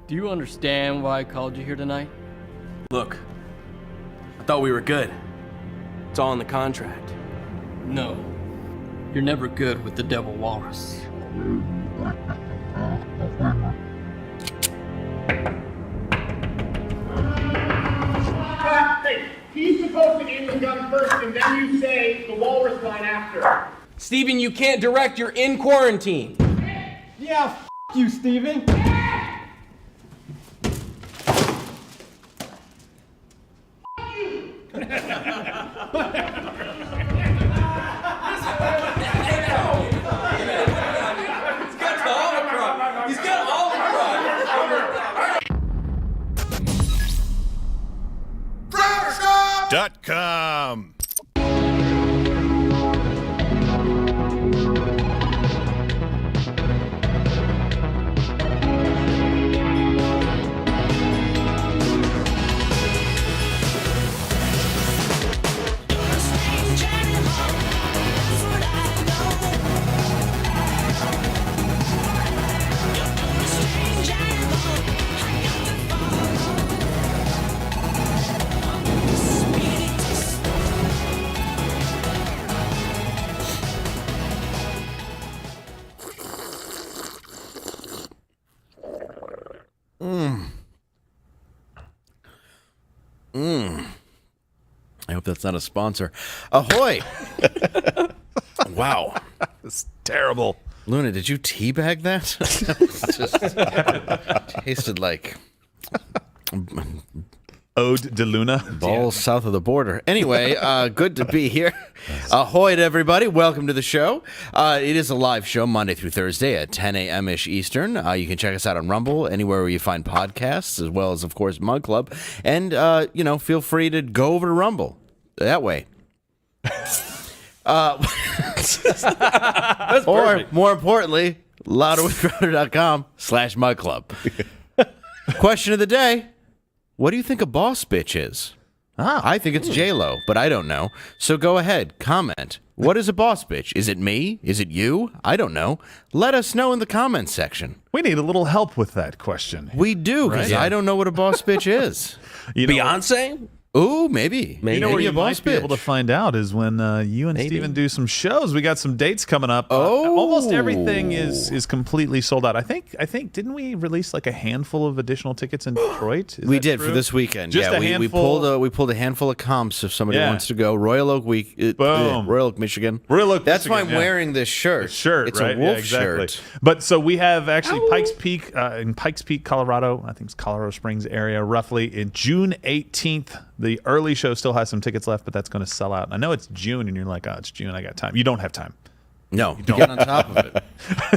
Do you understand why I called you here tonight? Look, I thought we were good. It's all in the contract. No. You're never good with the Devil Walrus. Hey, he's supposed to aim the gun first, and then you say the walrus line after. Steven, you can't direct. You're in quarantine. Yeah, f*** you, Steven. .com. I hope that's not a sponsor. Ahoy! Wow. It's terrible. Luna, did you teabag that? Just tasted like Ode de Luna. balls south of the border. Anyway, good to be here. Ahoy to everybody. Welcome to the show. It is a live show Monday through Thursday at 10 a.m.-ish Eastern. You can check us out on Rumble, anywhere where you find podcasts, as well as, of course, Mug Club. And, feel free to go over to Rumble. That way. Or, more importantly, louderwithcrowder.com/Mug Club. Question of the day. What do you think a boss bitch is? I think it's J-Lo, but I don't know. So go ahead, comment. What is a boss bitch? Is it me? Is it you? I don't know. Let us know in the comments section. We need a little help with that question. We do, because I don't know what a boss bitch is. Beyonce? Ooh, maybe. You know where you a boss might be able to find out is when you and Steven do some shows. We got some dates coming up. Almost everything is completely sold out. I think didn't we release like a handful of additional tickets in Detroit? We did for this weekend. Just a we handful. we pulled a handful of comps if somebody wants to go. Royal Oak Royal Oak, Michigan. Royal Oak, That's why I'm Michigan, wearing this shirt. It's right? a wolf exactly. shirt. But so we have actually Pikes Peak in Pikes Peak, Colorado. I think it's Colorado Springs area, roughly in June 18th. The early show still has some tickets left, but that's going to sell out. I know it's June, and you're like, oh, it's June. I got time. You don't have time. No, you get on top of it.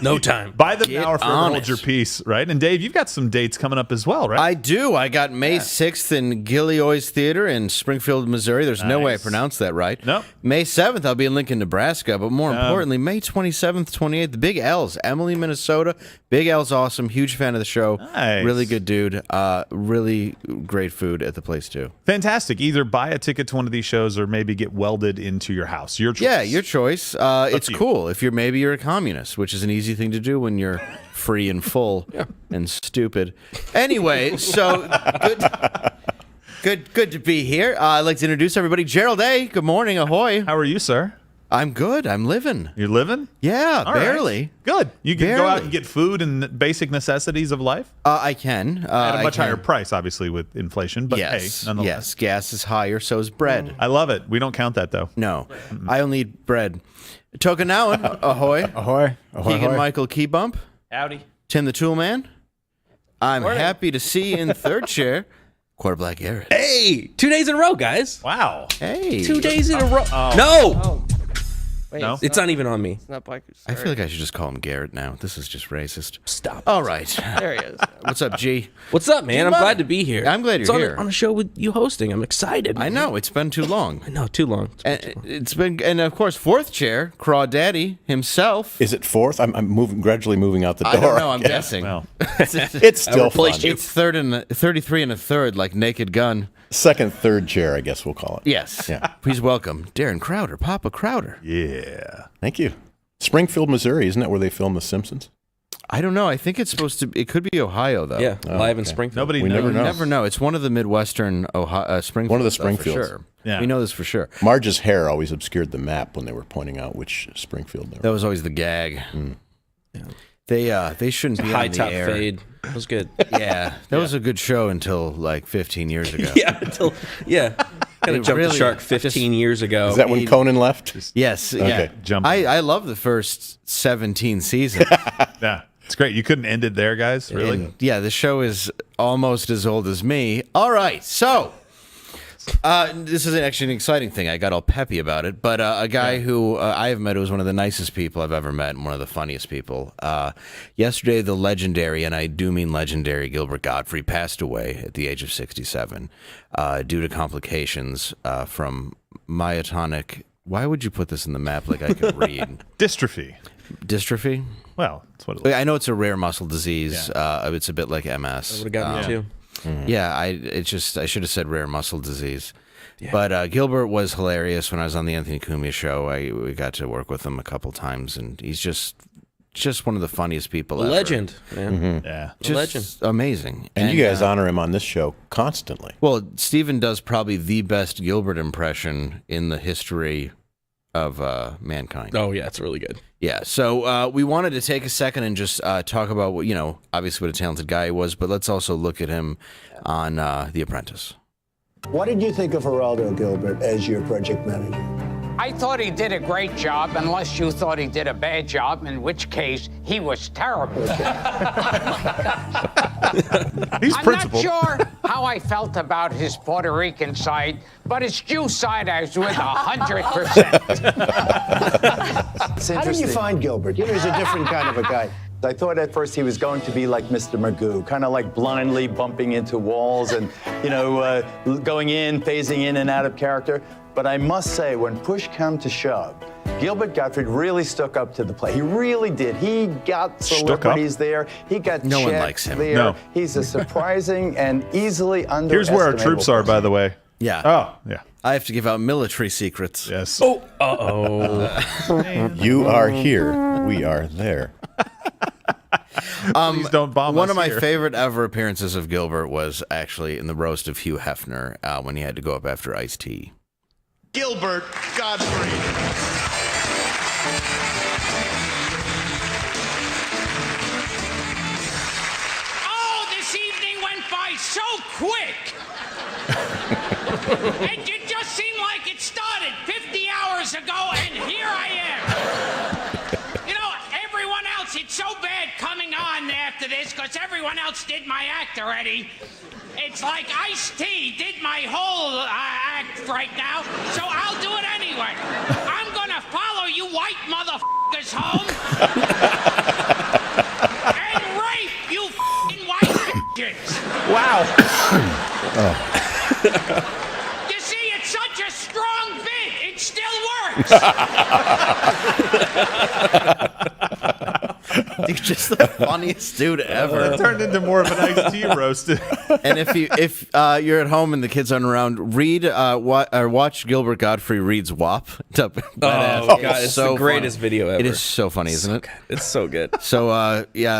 No time. Buy them now or forever on hold it. your peace, right? And Dave, you've got some dates coming up as well, right? I do. I got May 6th in Gilioy's Theater in Springfield, Missouri. There's no way I pronounced that right. Nope. May 7th, I'll be in Lincoln, Nebraska. But more importantly, May 27th, 28th, the Big L's, Emily, Minnesota. Big L's awesome. Huge fan of the show. Nice. Really good dude. Really great food at the place, too. Fantastic. Either buy a ticket to one of these shows or maybe get welded into your house. Your choice. Yeah, your choice. It's to you. cool. If you're a communist, which is an easy thing to do when you're free and full and stupid. Anyway, so good to be here. I'd like to introduce everybody. Gerald A., good morning. Ahoy. How are you, sir? I'm good. I'm living. You're living? Yeah, All right. barely. Good. You can go out Barely. and get food and basic necessities of life I can. at a I much can. higher price, obviously, with inflation. But Yes, hey, nonetheless. yes. Gas is higher, so is bread. I love it. We don't count that, though. No, I only eat bread. Tokenawan, ahoy. Ahoy. Ahoy. Keegan ahoy. Michael Keybump. Howdy. Tim the Toolman. I'm happy to see in third chair, Quarter Black Garrett. Hey, 2 days in a row, guys. Wow. Hey. 2 days in a row. Oh. No, Wait, No? it's not even on me. It's not Black. I feel like I should just call him Garrett now. This is just racist. Stop. All right. There he is. What's up, G? What's up, man? I'm G-Bud. glad to be here. I'm glad It's you're on here. on a show with you hosting. I'm excited. I know, it's been too long. I know, too long. It's been, and of course, fourth chair, Crawdaddy himself. Is it fourth? I'm gradually moving out the door. I don't know, I'm guess. guessing. Well, It's still fun. replaced you. It's 33 and a third, like Naked Gun. Second, third chair, I guess we'll call it. Yes. Yeah. Please welcome Darren Crowder, Papa Crowder. yeah. Thank you. Springfield, Missouri, isn't that where they filmed The Simpsons? I don't know. I think it's supposed to. It could be Ohio though. Yeah, live in Springfield. Nobody We knows. never know. You never know. It's one of the Midwestern Ohio, Springfield. One of the stuff, for Springfields. sure. Yeah. We know this for sure. Marge's hair always obscured the map when they were pointing out which Springfield they That were. was always the gag. They shouldn't be High on the top air. fade. It was good. Yeah, that was a good show until like 15 years ago. yeah, until kind It of jumped really the shark 15 years ago. Is that when Conan left? Yes. Yeah. jump. I love the first 17 seasons. Yeah, it's great. You couldn't end it there, guys. Really? And, yeah, the show is almost as old as me. All right, so this is actually an exciting thing. I got all peppy about it, but a guy who I have met who was one of the nicest people I've ever met and one of the funniest people. Yesterday, the legendary, and I do mean legendary, Gilbert Godfrey passed away at the age of 67 due to complications from myotonic. Why would you put this in the map like I could read? Dystrophy. Dystrophy? Well, that's what it looks I know it's a rare muscle disease. It's a bit like MS. I would have gotten it too. Yeah, I should have said rare muscle disease. But Gilbert was hilarious when I was on the Anthony Cumia show. We got to work with him a couple times, and he's just one of the funniest people ever. Legend, man. Yeah. Just legend. amazing. And you guys honor him on this show constantly. Well, Steven does probably the best Gilbert impression in the history of mankind. Oh yeah, it's really good. Yeah, so we wanted to take a second and just talk about what, obviously what a talented guy he was, but let's also look at him on The Apprentice. What did you think of Geraldo, Gilbert, as your project manager? I thought he did a great job, unless you thought he did a bad job, in which case he was terrible. He's I'm principled. not sure how I felt about his Puerto Rican side, but his Jew side I was with 100%. How did you find Gilbert? He's a different kind of a guy. I thought at first he was going to be like Mr. Magoo, kind of like blindly bumping into walls and, going in, phasing in and out of character. But I must say, when push came to shove, Gilbert Gottfried really stuck up to the plate. He really did. He got celebrities there. He got No one Chet likes him. there. No. He's a surprising and easily underestimated. Here's where our troops are, by the way. Yeah. Oh, yeah. I have to give out military secrets. Yes. Oh, You are here. We are there. Please don't bomb One us of my here. favorite ever appearances of Gilbert was actually in the roast of Hugh Hefner when he had to go up after Ice-T. Gilbert Godfrey. Oh, this evening went by so quick. It just seemed like it started 50 hours ago, and here I am. Everyone else, it's so bad coming on after this, because everyone else did my act already. It's like Ice-T did my whole act right now, so I'll do it anyway. I'm gonna follow you white motherfuckers home and rape you f***ing white bitches. Wow. You see, it's such a strong bit, it still works. You're just the funniest dude ever. It turned into more of an iced tea roast. And if you're at home and the kids aren't around, read or watch Gilbert Godfrey reads WAP. oh God, it's the greatest video ever. It is so funny, isn't it? It's so good. So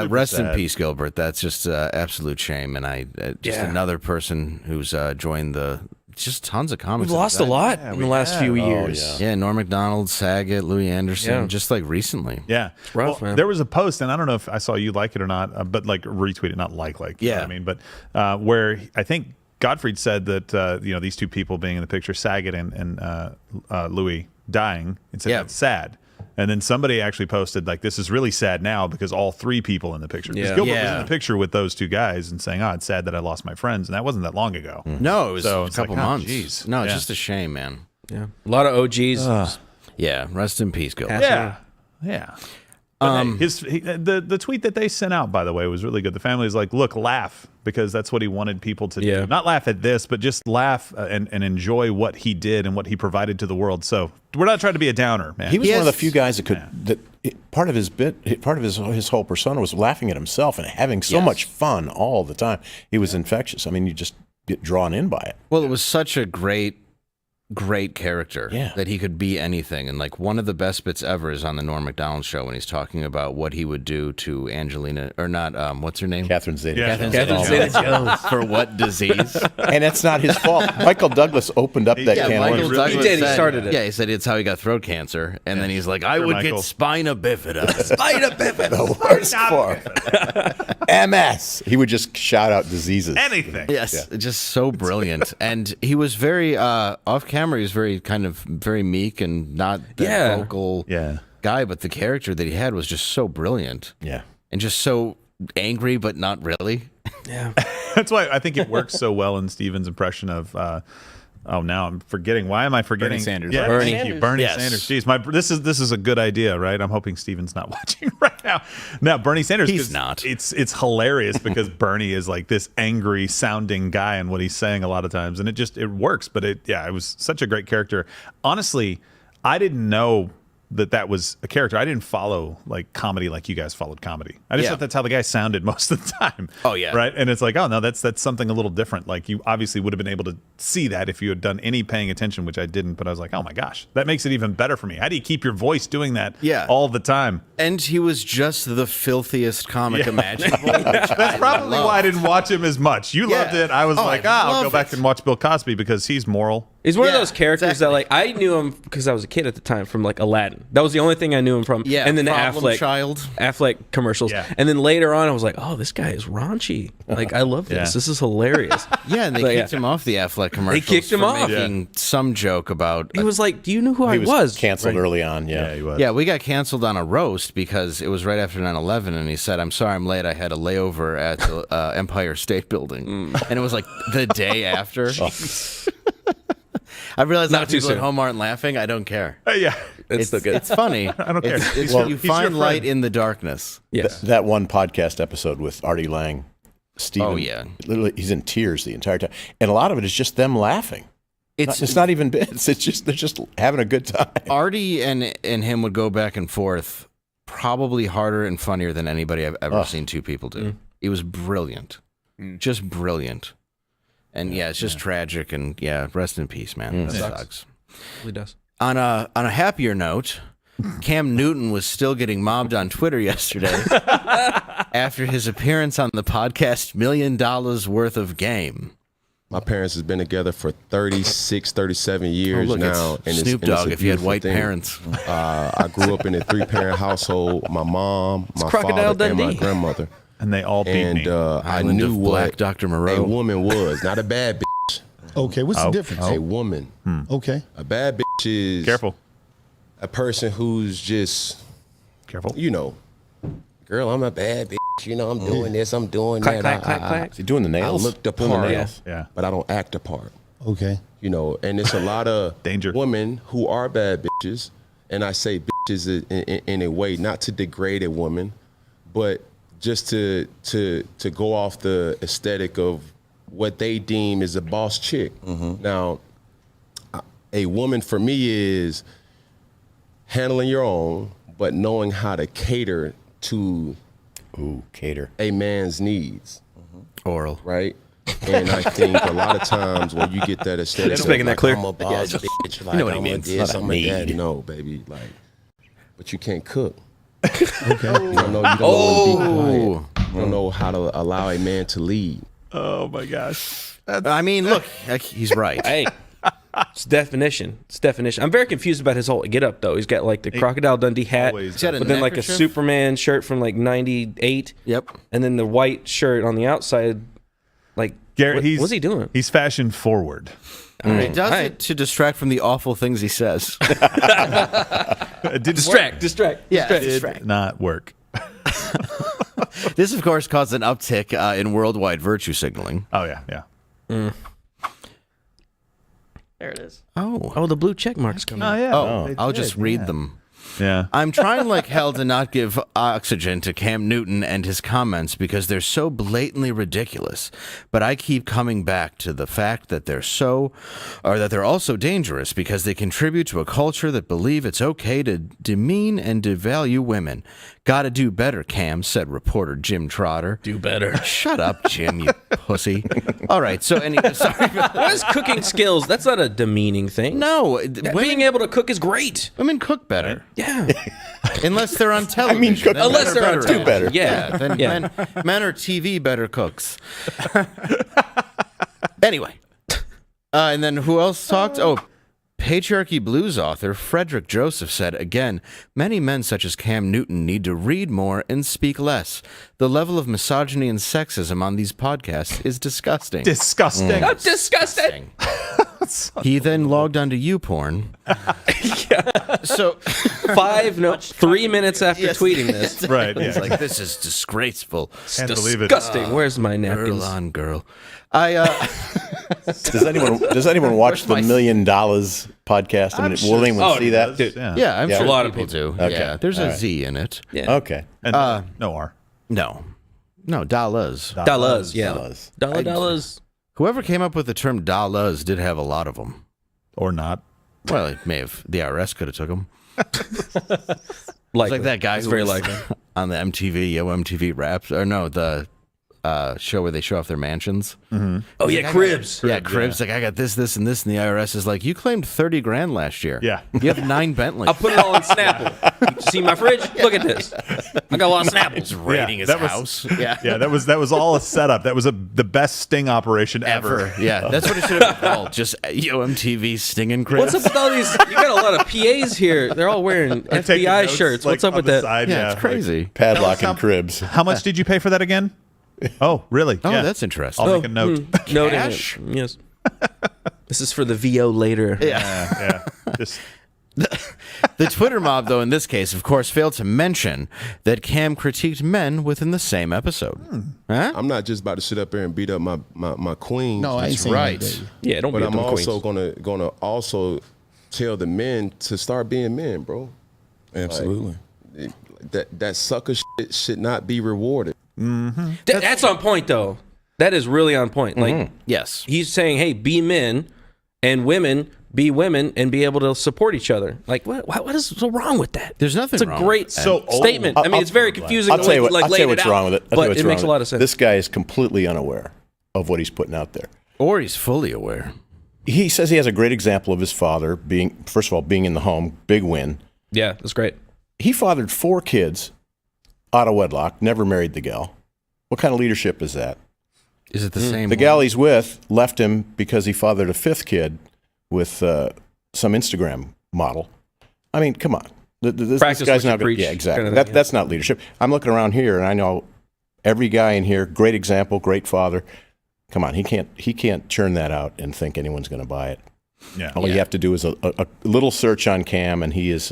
rest in sad. peace, Gilbert. That's just absolute shame, and I just Yeah. another person who's joined the just tons of comics. We've lost a lot in the last few years. Yeah, Norm Macdonald, Saget, Louis Anderson, Yeah. just like recently. Yeah. rough, man. There was a post, and I don't know if I saw you like it or not, but like retweet it, not like. You know what I mean? But where I think Gottfried said that, these two people being in the picture, Saget and Louis dying, and said that's sad. And then somebody actually posted, like, this is really sad now because all three people in the picture. Because Gilbert was in the picture with those two guys and saying, it's sad that I lost my friends. And that wasn't that long ago. No, it was So a it's couple like, months. geez. No, it's Yeah. just a shame, man. Yeah, a lot of OGs. Yeah, rest in peace, Gilbert. Yeah. Yeah. But the tweet that they sent out, by the way, was really good. The family was like, look, laugh, because that's what he wanted people to do. Not laugh at this, but just laugh and enjoy what he did and what he provided to the world. So we're not trying to be a downer, man. He was one of the few guys that could part of his whole persona was laughing at himself and having so much fun all the time. He was infectious. I mean, you just get drawn in by it. Well, it was such a great great character. Yeah. That he could be anything. And like one of the best bits ever is on the Norm Macdonald show when he's talking about what he would do to Angelina, or not, what's her name? Catherine Zeta. Yeah. Catherine Zeta-Jones. For what disease? And that's not his fault. Michael Douglas opened up that can of Michael worms. Douglas He did, he said- started it. Yeah, he said it's how he got throat cancer. And then he's like, I Sure, would Michael. get spina bifida. Spina bifida. The worst form. MS. He would just shout out diseases. Anything. Yes, just so brilliant. And he was very, off camera, he was very meek and not that vocal guy, but the character that he had was just so brilliant. Yeah. And just so angry, but not really. Yeah. That's why I think it works so well in Steven's impression of. Now I'm forgetting. Why am I forgetting? Bernie Sanders. Yeah, Bernie. thank you, Bernie Yes. Sanders. Jeez, this is a good idea, right? I'm hoping Steven's not watching right now. Now, Bernie Sanders. He's 'cause not. It's hilarious because Bernie is like this angry sounding guy and what he's saying a lot of times, and it works. But it was such a great character. Honestly, I didn't know that was a character. I didn't follow like comedy like you guys followed comedy. I just thought that's how the guy sounded most of the time. Oh, yeah. Right. And it's like, oh no, that's something a little different. Like you obviously would have been able to see that if you had done any paying attention, which I didn't. But I was like, oh my gosh, that makes it even better for me. How do you keep your voice doing that all the time? And he was just the filthiest comic imaginable. That's probably why I didn't watch him as much. You loved it. I was like, I'll love go back it. and watch Bill Cosby because he's moral. He's one of those characters that, like, I knew him because I was a kid at the time from, like, Aladdin. That was the only thing I knew him from. Yeah, and then the Problem Affleck Child. Affleck commercials. Yeah. And then later on, I was like, oh, this guy is raunchy. Like, I love this. Yeah. This is hilarious. Yeah, and they But, kicked him off the Affleck commercials. kicked him for off. making some joke about. He was like, do you know who I He was canceled early on. Yeah. He was. Yeah, we got canceled on a roast because it was right after 9/11, and he said, "I'm sorry, I'm late. I had a layover at the Empire State Building," and it was like the day after. I realized Not that too people at soon. home aren't laughing. I don't care. Yeah. It's still good. It's funny. I don't care. It's He's you your find friend. light in the darkness. Yes. That one podcast episode with Artie Lang, Steven. Oh, yeah. Literally, he's in tears the entire time. And a lot of it is just them laughing. It's not even bits. It's just they're just having a good time. Artie and him would go back and forth, probably harder and funnier than anybody I've ever seen two people do. It was brilliant, just brilliant, and it's just tragic. And rest in peace, man. That sucks. It really does. On a happier note, Cam Newton was still getting mobbed on Twitter yesterday after his appearance on the podcast $1 Million Worth of Game. My parents has been together for 36, 37 years look, now. It's Snoop Dogg a if you had beautiful white thing. parents. I grew up in a 3-parent household. My mom, my Crocodile father, and my Dundee. grandmother. And they all beat And me. I Island knew of what Black Dr. Moreau. a woman was. Not a bad bitch. Okay, what's the difference? A woman. Okay. A bad bitch is Careful. a person who's just, Careful. you know, girl, I'm a bad bitch. You know, I'm doing this, I'm doing Clack, that. clack, clack, clack. Is he doing the I nails? look the Doing the part, nails. Yeah. but I don't act the part. Okay. You know, and it's a lot of Danger. women who are bad bitches, and I say bitches in a way not to degrade a woman, but just to go off the aesthetic of what they deem is a boss chick. Now, a woman for me is handling your own, but knowing how to cater to Cater. a man's needs, Oral. right? And I think a lot of times when you get that aesthetic, Just of, making that like, clear. I'm a boss bitch, like, know what he I'm a means. this, Not a I'm a that. need. No, baby, like, but you can't cook. Okay. You don't know when to be quiet. You don't know how to allow a man to lead. Oh my gosh. I mean, look, he's right. Hey, it's definition. It's definition. I'm very confused about his whole get up though. He's got like the Crocodile Dundee hat, Always He's got a but then like a neckerchief. Superman shirt from like '98. Yep. And then the white shirt on the outside. Like, Garrett, what's he doing? He's fashion forward. He does All right. it to distract from the awful things he says. It did Distract. Yeah, Did distract. not work. This, of course, caused an uptick in worldwide virtue signaling. Oh yeah. There it is. Oh. Oh, the blue check marks coming. Oh yeah. Oh, I'll just read them. Yeah. I'm trying like hell to not give oxygen to Cam Newton and his comments because they're so blatantly ridiculous. But I keep coming back to the fact that they're also dangerous because they contribute to a culture that believe it's okay to demean and devalue women. Gotta do better, Cam, said reporter Jim Trotter. Do better. Shut up, Jim, you pussy. All right, so sorry. What is cooking skills? That's not a demeaning thing. No. Being able to cook is great. Women cook better. Yeah. Unless they're on television. Unless they're on television. better. Yeah, then men are TV better cooks. Anyway. And then who else talked? Oh, Patriarchy Blues author Frederick Joseph said, again, many men such as Cam Newton need to read more and speak less. The level of misogyny and sexism on these podcasts is disgusting. Disgusting. I'm disgusted. He then logged onto YouPorn. So 3 minutes after tweeting this. Right. He's Yeah. like, this is disgraceful. Can't believe it. Disgusting. Where's my napkins? Girl on girl. Does anyone watch the $1 Million podcast? I mean, will anyone see that? Yeah, I'm sure a lot of people do. Okay. Yeah, there's All a right. Z in it. Yeah. Okay. And no R. No, dollars. Dollars. Yeah. Dollars. Dollars. Whoever came up with the term dollars did have a lot of them. Or not. Well, it may have. The IRS could have took them. Like that guy who very was likely. on the MTV Raps, or no, the show where they show off their mansions. Mm-hmm. Oh yeah, Cribs. Cribs. Like, I got this, and the IRS is like, you claimed $30,000 last year. Yeah. You have 9 Bentleys. I'll put it all in Snapple. You see my fridge? Look at this. I got a lot of Snapples. raiding his house. Yeah, that was all a setup. That was the best sting operation ever. Yeah, that's what it should have been called. Just MTV stinging Cribs. What's up with all these? You got a lot of PAs here. They're all wearing Taking FBI notes, shirts. like, What's up on with the that? side, Yeah, it's crazy. Padlock and cribs. How much did you pay for that again? Oh, really? Oh, Yeah. that's interesting. I'll make a note. Note Cash? in it. Yes. This is for the VO later. Yeah. Just The Twitter mob, though, in this case, of course, failed to mention that Cam critiqued men within the same episode. Huh? I'm not just about to sit up there and beat up my queen. No, I ain't That's saying right. that. Yeah, don't But be I'm them also queens. gonna also tell the men to start being men, bro. Absolutely. That sucker shit should not be rewarded. That's on point, though. That is really on point. Like, Yes. he's saying, hey, be men, and women be women, and be able to support each other. Like, what is so wrong with that? There's nothing It's a wrong great with that. statement. I mean, it's very confusing. I'll tell you Like, I'll laid tell you what's it out, wrong with it. I'll tell you But what's it makes a wrong lot with of sense. This guy is completely unaware of what he's putting out there. Or he's fully aware. He says he has a great example of his father being, first of all, being in the home, big win. Yeah, that's great. He fathered 4 kids out of wedlock, never married the gal. What kind of leadership is that? Is it the same? The gal he's with left him because he fathered a 5th kid with some Instagram model. I mean, come on. This Practice guy's what you not gonna, preach, yeah, exactly. kind of thing, yeah. That's not leadership. I'm looking around here and I know every guy in here, great example, great father. Come on, he can't churn that out and think anyone's going to buy it. yeah. All you have to do is a little search on Cam, and he is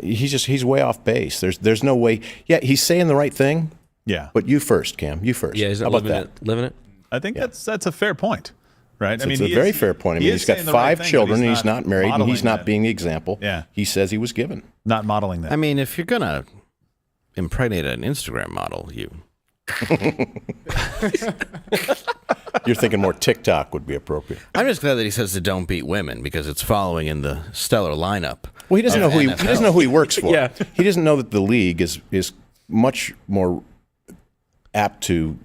he's way off base. There's no way. Yeah, he's saying the right thing, Yeah. but you first, Cam. You first. Yeah, he's How not about living that? it. Living it. I think that's a fair point, right? It's a very fair point. I mean, he's got 5 children, and he's not married, and he's not being the example he says he was given. not modeling that. I mean, if you're going to impregnate an Instagram model, You're thinking more TikTok would be appropriate. I'm just glad that he says to don't beat women because it's following in the stellar lineup. Well, he doesn't know who he doesn't know who he works for. Yeah. He doesn't know that the league is much more apt to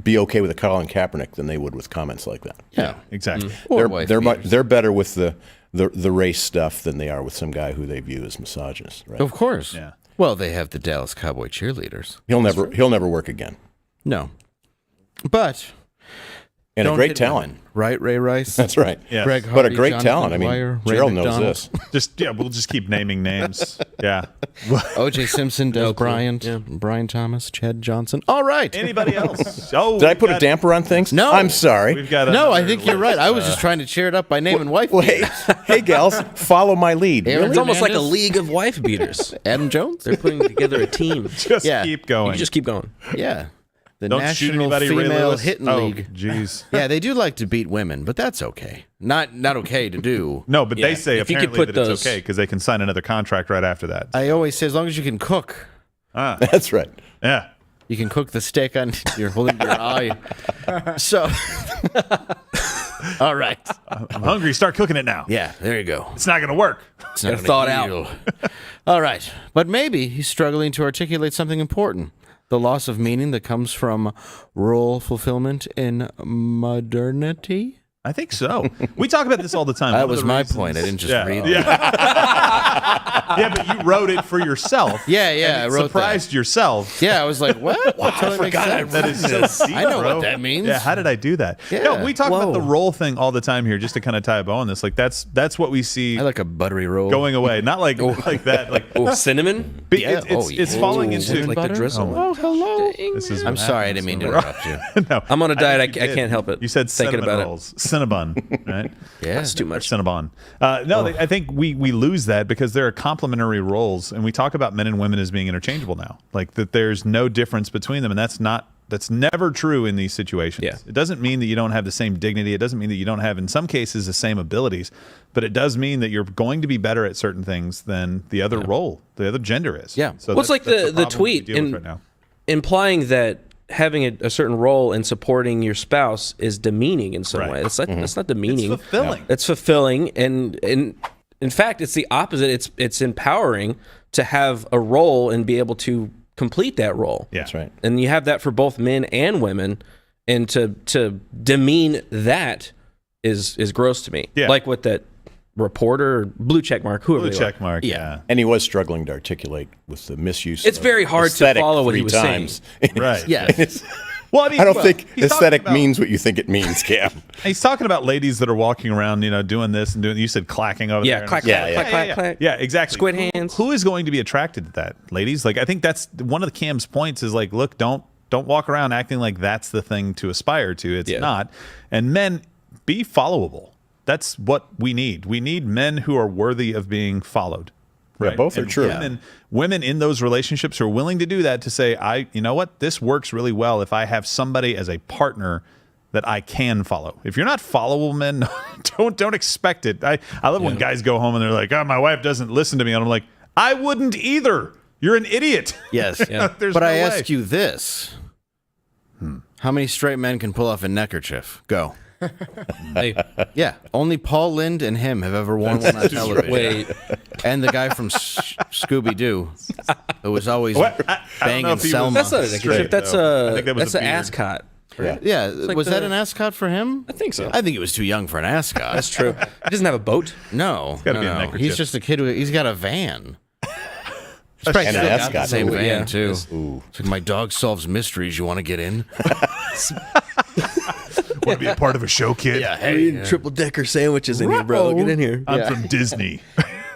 be okay with a Colin Kaepernick than they would with comments like that. Yeah, exactly. They're better with the race stuff than they are with some guy who they view as misogynist. Right? Of course. Yeah. Well, they have the Dallas Cowboy cheerleaders. He'll never work again. No. But And a don't great hit talent. women, right, Ray Rice? That's right. Yes. Greg But a Hardy, great Jonathan talent. I mean, Dwyer, Ray Gerald knows McDonald, this. We'll just keep naming names. Yeah. O.J. Simpson, Des Bryant, Brian Thomas, Chad Johnson. All right. Anybody else? Oh, Did I put a damper on things? No. I'm sorry. We've got No, I another think you're right. I was just trying to cheer it up by naming wife Well, beaters. hey, gals, follow my lead. Aaron It's almost like a Hernandez? league of wife beaters. Adam Jones? They're putting together a team. Just Yeah. keep going. You just keep going. Yeah. The Don't shoot National anybody, Ray Female Lewis. Hitting Oh, League. jeez. Yeah, they do like to beat women, but that's okay. Not okay to do. No, but Yeah. they say If you could apparently put that those- it's okay because they can sign another contract right after that. I always say as long as you can cook. That's right. Yeah. You can cook the steak on you're holding your eye. So All right. I'm hungry. Start cooking it now. Yeah, there you go. It's not going to work. It's not gonna thaw it out. heal. All right. But maybe he's struggling to articulate something important. The loss of meaning that comes from role fulfillment in modernity. I think so. We talk about this all the time. That One of was the my reasons- point. I didn't just Yeah. read Yeah. that. Yeah, but you wrote it for yourself. Yeah, yeah, and I it wrote surprised yourself. Yeah, I was like, what? Wow, Totally makes sense. That is so deep, I know bro. what that means. Yeah, how did I do that? Yeah. No, we talk about Whoa. the role thing all the time here, just to kind of tie a bow on this. Like that's what we see I like a buttery roll. going away. Not like that. Like Cinnamon? but Yeah. it's falling Ooh, into cinnamon like the butter? drizzle. Oh, hello. This is I'm what sorry, I happens didn't mean to when we're- interrupt you. No, I'm on a diet. I think you did. can't help it. You said Thinking cinnamon about it. rolls, Cinnabon, right? Yeah. That's too much. Cinnabon. I think we lose that because there are complementary roles, and we talk about men and women as being interchangeable now. Like that, there's no difference between them, and that's never true in these situations. Yeah. It doesn't mean that you don't have the same dignity. It doesn't mean that you don't have, in some cases, the same abilities, but it does mean that you're going to be better at certain things than the other role, the other gender is. Yeah. So Well, it's like that's the problem we tweet deal with in- right now. implying that having a certain role in supporting your spouse is demeaning in some Right. way. That's not demeaning. It's fulfilling. It's fulfilling, and in fact, it's the opposite. It's empowering to have a role and be able to complete that role. Yeah. That's right. And you have that for both men and women, and to demean that is gross to me. Yeah. Like what that reporter, blue check mark, whoever Blue they check are. mark. Yeah. Yeah. And he was struggling to articulate with the misuse. It's of very hard to aesthetic follow what he 3 was times. Right. Yeah. Well, I mean, I don't think he's talking aesthetic about- means what you think it means, Cam. He's talking about ladies that are walking around, doing this and doing. You said clacking over Yeah, there. clack, Yeah, clack, yeah. clack, clack, clack. Yeah, exactly. Squid hands. Who is going to be attracted to that, ladies? Like, I think that's one of the Cam's points. Is like, look, don't walk around acting like that's the thing to aspire to. It's Yeah. not. And men, be followable. That's what we need. We need men who are worthy of being followed. Yeah, Right? both are And true. Women in those relationships are willing to do that, to say, you know what, this works really well if I have somebody as a partner that I can follow. If you're not followable, men, don't expect it. I love when guys go home and they're like, my wife doesn't listen to me. And I'm like, I wouldn't either. You're an idiot. Yes. There's But no I way. ask you this. How many straight men can pull off a neckerchief? Go. Hey, Yeah. Only Paul Lynde and him have ever worn one on television. wait. And the guy from Scooby-Doo who was always I don't know banging if he was- Selma. That's not a Straight, neckerchief. That's though. I think that was that's a an beard. ascot. Yeah. Yeah. like Was that the- an ascot for him? I think so. I think he was too young for an ascot. That's true. He doesn't have a boat. No. gotta be a no. neckerchief. He's just a kid he's got a van. He's And probably an still got the ascot. same Ooh, van, yeah. too. Ooh. It's like, my dog solves mysteries. You want to get in? Want to be a part of a show, kid? Hey. Triple decker sandwiches in here, bro. Get in here. I'm from Disney.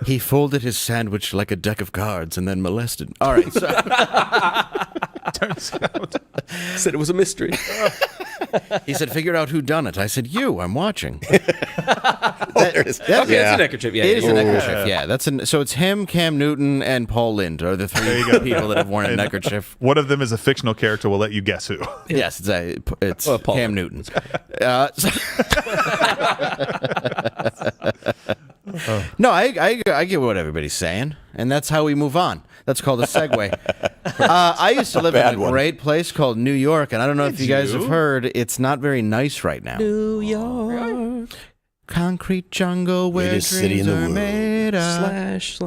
He folded his sandwich like a deck of cards and then molested. All right. So, Turns out. Said it was a mystery. he said, figure out who done it. I said, you. I'm watching. Okay, it's a neckerchief. Yeah, It is yeah, a yeah. neckerchief. Yeah, so it's him, Cam Newton, and Paul Lynde are the three people that have worn a neckerchief. One of them is a fictional character. We'll let you guess who. Yes, it's Paul Cam Lynde. Newton. No, I get what everybody's saying, and that's how we move on. That's called a segue. I used to live in Bad a one. great place called New York, and I don't know if you guys you? have heard, it's not very nice right now. New York. Concrete jungle where Greatest city in dreams the are world. made of. Slash.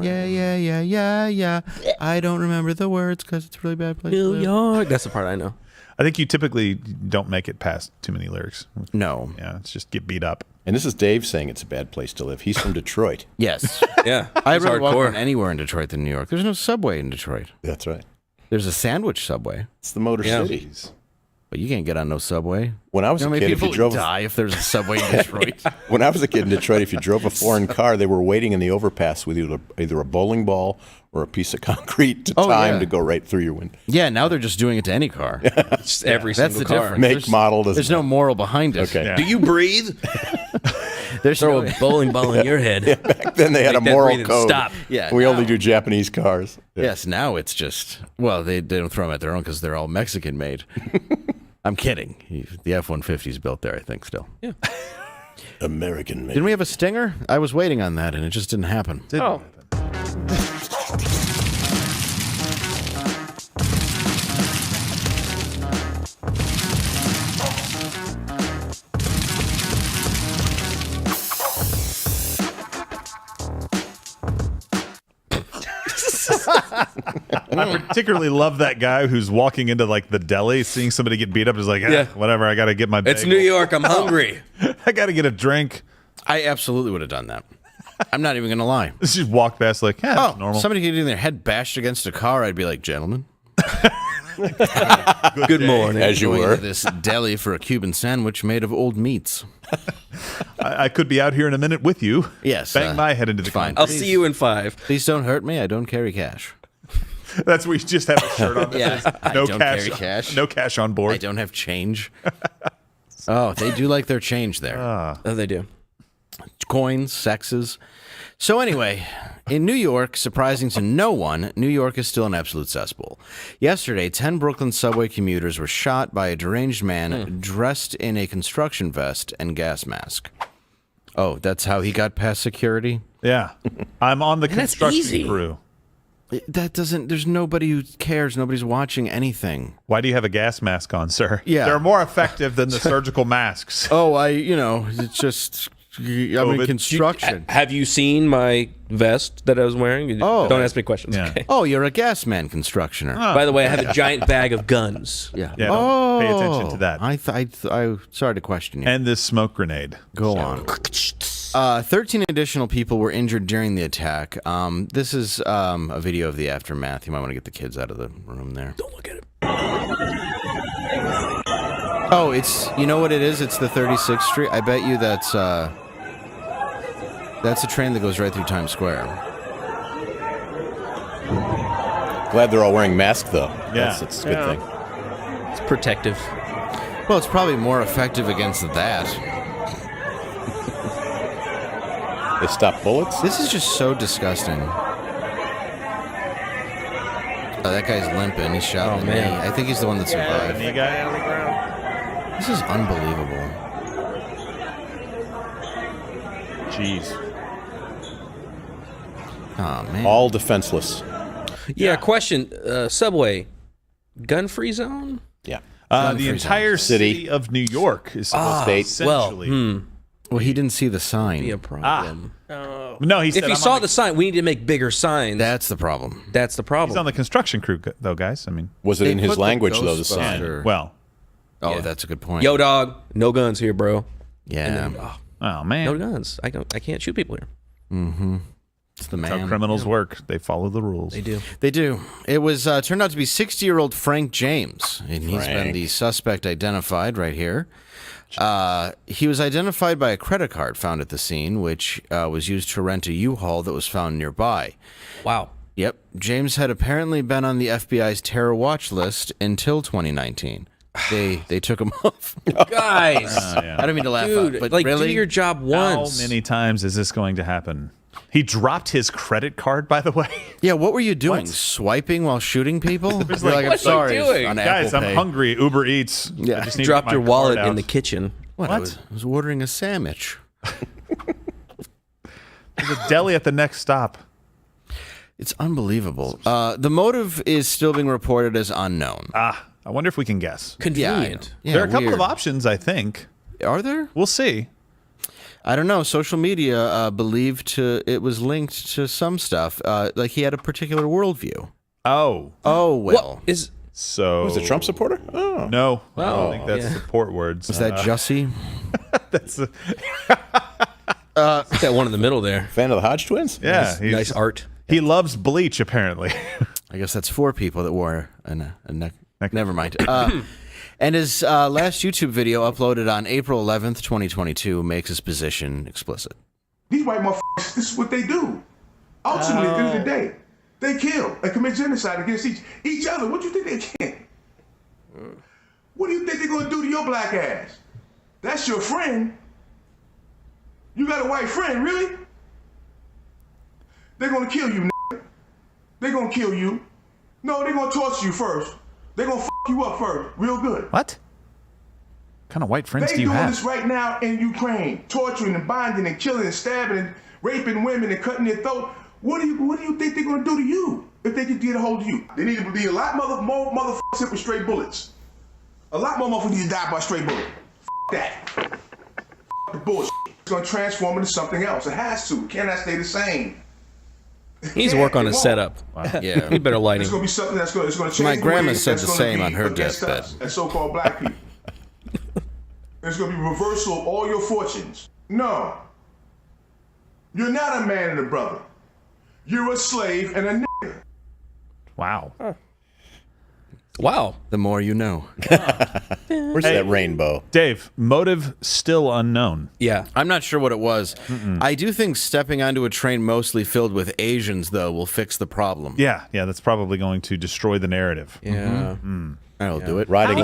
Yeah. I don't remember the words because it's a really bad place. to New live. York. That's the part I know. I think you typically don't make it past too many lyrics. No. Yeah, it's just get beat up. And this is Dave saying it's a bad place to live. He's from Detroit. Yes. Yeah. I'd It's rather walk hardcore. around anywhere in Detroit than New York. There's no subway in Detroit. That's right. There's a sandwich subway, It's the Motor Yeah. City. but you can't get on no subway. When I was You know how a many kid, if people you drove would die if there's a subway in Detroit? when I was a kid in Detroit, if you drove a foreign car, they were waiting in the overpass with either a bowling ball or a piece of concrete to time yeah. to go right through your window. Yeah, now they're just doing it to any car. Just every That's single the car. difference. Make, model, doesn't There's no matter. moral behind it. Okay. Yeah. Do you breathe? There's Throw no, a bowling ball in your head. Back then they had a Make that moral breathing code. stop. Yeah, We now- only do Japanese cars. Yeah. Yes, now it's just, well, they don't throw them at their own because they're all Mexican made. I'm kidding. The F-150 is built there, I think, still. Yeah. American made. Didn't we have a Stinger? I was waiting on that, and it just didn't happen. Oh. I particularly love that guy who's walking into like the deli, seeing somebody get beat up, is like, whatever. I got to get my bagel. It's New York. I'm hungry. I got to get a drink. I absolutely would have done that. I'm not even going to lie. Just walk past like, that's normal. Somebody getting their head bashed against a car, I'd be like, gentlemen. Good morning. As you Going were. to this deli for a Cuban sandwich made of old meats. I could be out here in a minute with you. Yes. Bang my head into the fine. I'll see you in 5. Please don't hurt me. I don't carry cash. That's where you just have a shirt on that says, I no don't cash, carry cash. no cash on board. I don't have change. Oh, they do like their change there. Oh, they do. Coins, sexes. So anyway, in New York, surprising to no one, New York is still an absolute cesspool. Yesterday, 10 Brooklyn subway commuters were shot by a deranged man dressed in a construction vest and gas mask. Oh, that's how he got past security? Yeah. I'm on the that's construction easy. crew. That doesn't, there's nobody who cares. Nobody's watching anything. Why do you have a gas mask on, sir? Yeah. They're more effective than the surgical masks. Oh, it's just, I'm in construction. Have you seen my vest that I was wearing? Oh. Don't ask me questions. Yeah. Okay. Oh, you're a gas man constructioner. By the way, I have a giant bag of guns. Yeah. Yeah, don't pay attention to that. I sorry to question you. And this smoke grenade. Go on. 13 additional people were injured during the attack. This is a video of the aftermath. You might want to get the kids out of the room there. Don't look at it. Oh, you know what it is? It's the 36th Street. I bet you that's a train that goes right through Times Square. Glad they're all wearing masks, though. Yeah. That's a good thing. It's protective. Well, it's probably more effective against that. They stop bullets? This is just so disgusting. Oh, that guy's limping. He's shot in the knee. man. I think he's the one that survived. Knee guy on the ground. This is unbelievable. Jeez. Oh, man. All defenseless. Yeah, question. Subway, gun-free zone? Yeah. The entire city of New York is supposed to be essentially. Well, he didn't see the sign. Be a problem. No, he said If he saw the sign, we need to make bigger signs. That's the problem. That's the problem. He's on the construction crew, though, guys. I mean, Was it They in his put the language, though, the sign? Ghostbuster- well, Oh, that's a good point. Yo, dog, no guns here, bro. Yeah. And then, oh man, no guns. I can't shoot people here. It's the that's how man. criminals work. They follow the rules. They do. They do. It was turned out to be 60-year-old Frank James, and he's been Frank. the suspect identified right here. He was identified by a credit card found at the scene, which was used to rent a U-Haul that was found nearby. Wow. Yep. James had apparently been on the FBI's terror watch list until 2019. They took him off. Guys. I don't mean to laugh Dude, out, but like, really? do your job once. How many times is this going to happen? He dropped his credit card, by the way. Yeah, what were you doing? What? Swiping while shooting people? You're like, like, I'm what's he sorry. doing? On Guys, Apple I'm Pay. hungry. Uber Eats. Yeah. I just need to Dropped get your my wallet card in the out. kitchen. What? I was ordering a sandwich. There's a deli at the next stop. It's unbelievable. The motive is still being reported as unknown. I wonder if we can guess. Convenient. Yeah, There are a couple weird. of options, I think. Are there? We'll see. I don't know. Social media believed it was linked to some stuff. Like he had a particular worldview. Oh, Oh, well. Is so Was a Trump supporter? Oh. No, I don't Oh, think that's yeah. support words. Is that Jussie? That's that one in the middle there? Fan of the Hodge twins? yeah. Nice art. He loves bleach, apparently. I guess that's 4 people that wore a neck. Never mind. And his last YouTube video uploaded on April 11th, 2022 makes his position explicit. These white motherfuckers, this is what they do. Ultimately, at the end of the day, they kill and commit genocide against each other. What do you think they can? What do you think they're going to do to your black ass? That's your friend. You got a white friend, really? They're going to kill you, nigga. They're going to kill you. No, they're going to torture you first. They're going to fuck you up first, real good. What kind of white friends They do you doing have? this right now in Ukraine, torturing and binding and killing and stabbing and raping women and cutting their throat. What do you think they're gonna do to you if they can get a hold of you? They need to be a lot more motherfuckers hit with straight bullets. A lot more motherfuckers need to die by straight bullet. That. The bullshit. It's gonna transform into something else. It has to. It cannot stay the same. He's work on his won't. setup. Yeah. We better light It's him. going to be something that's going to change. My the grandma way said that's the gonna same be on her against deathbed. us as so-called black people. There's going to be reversal of all your fortunes. No. You're not a man and a brother. You're a slave and a nigger. Wow. Wow. The more you know. Where's that rainbow? Dave, motive still unknown. Yeah. I'm not sure what it was. I do think stepping onto a train mostly filled with Asians, though, will fix the problem. Yeah, that's probably going to destroy the narrative. Yeah. That'll do it. Riding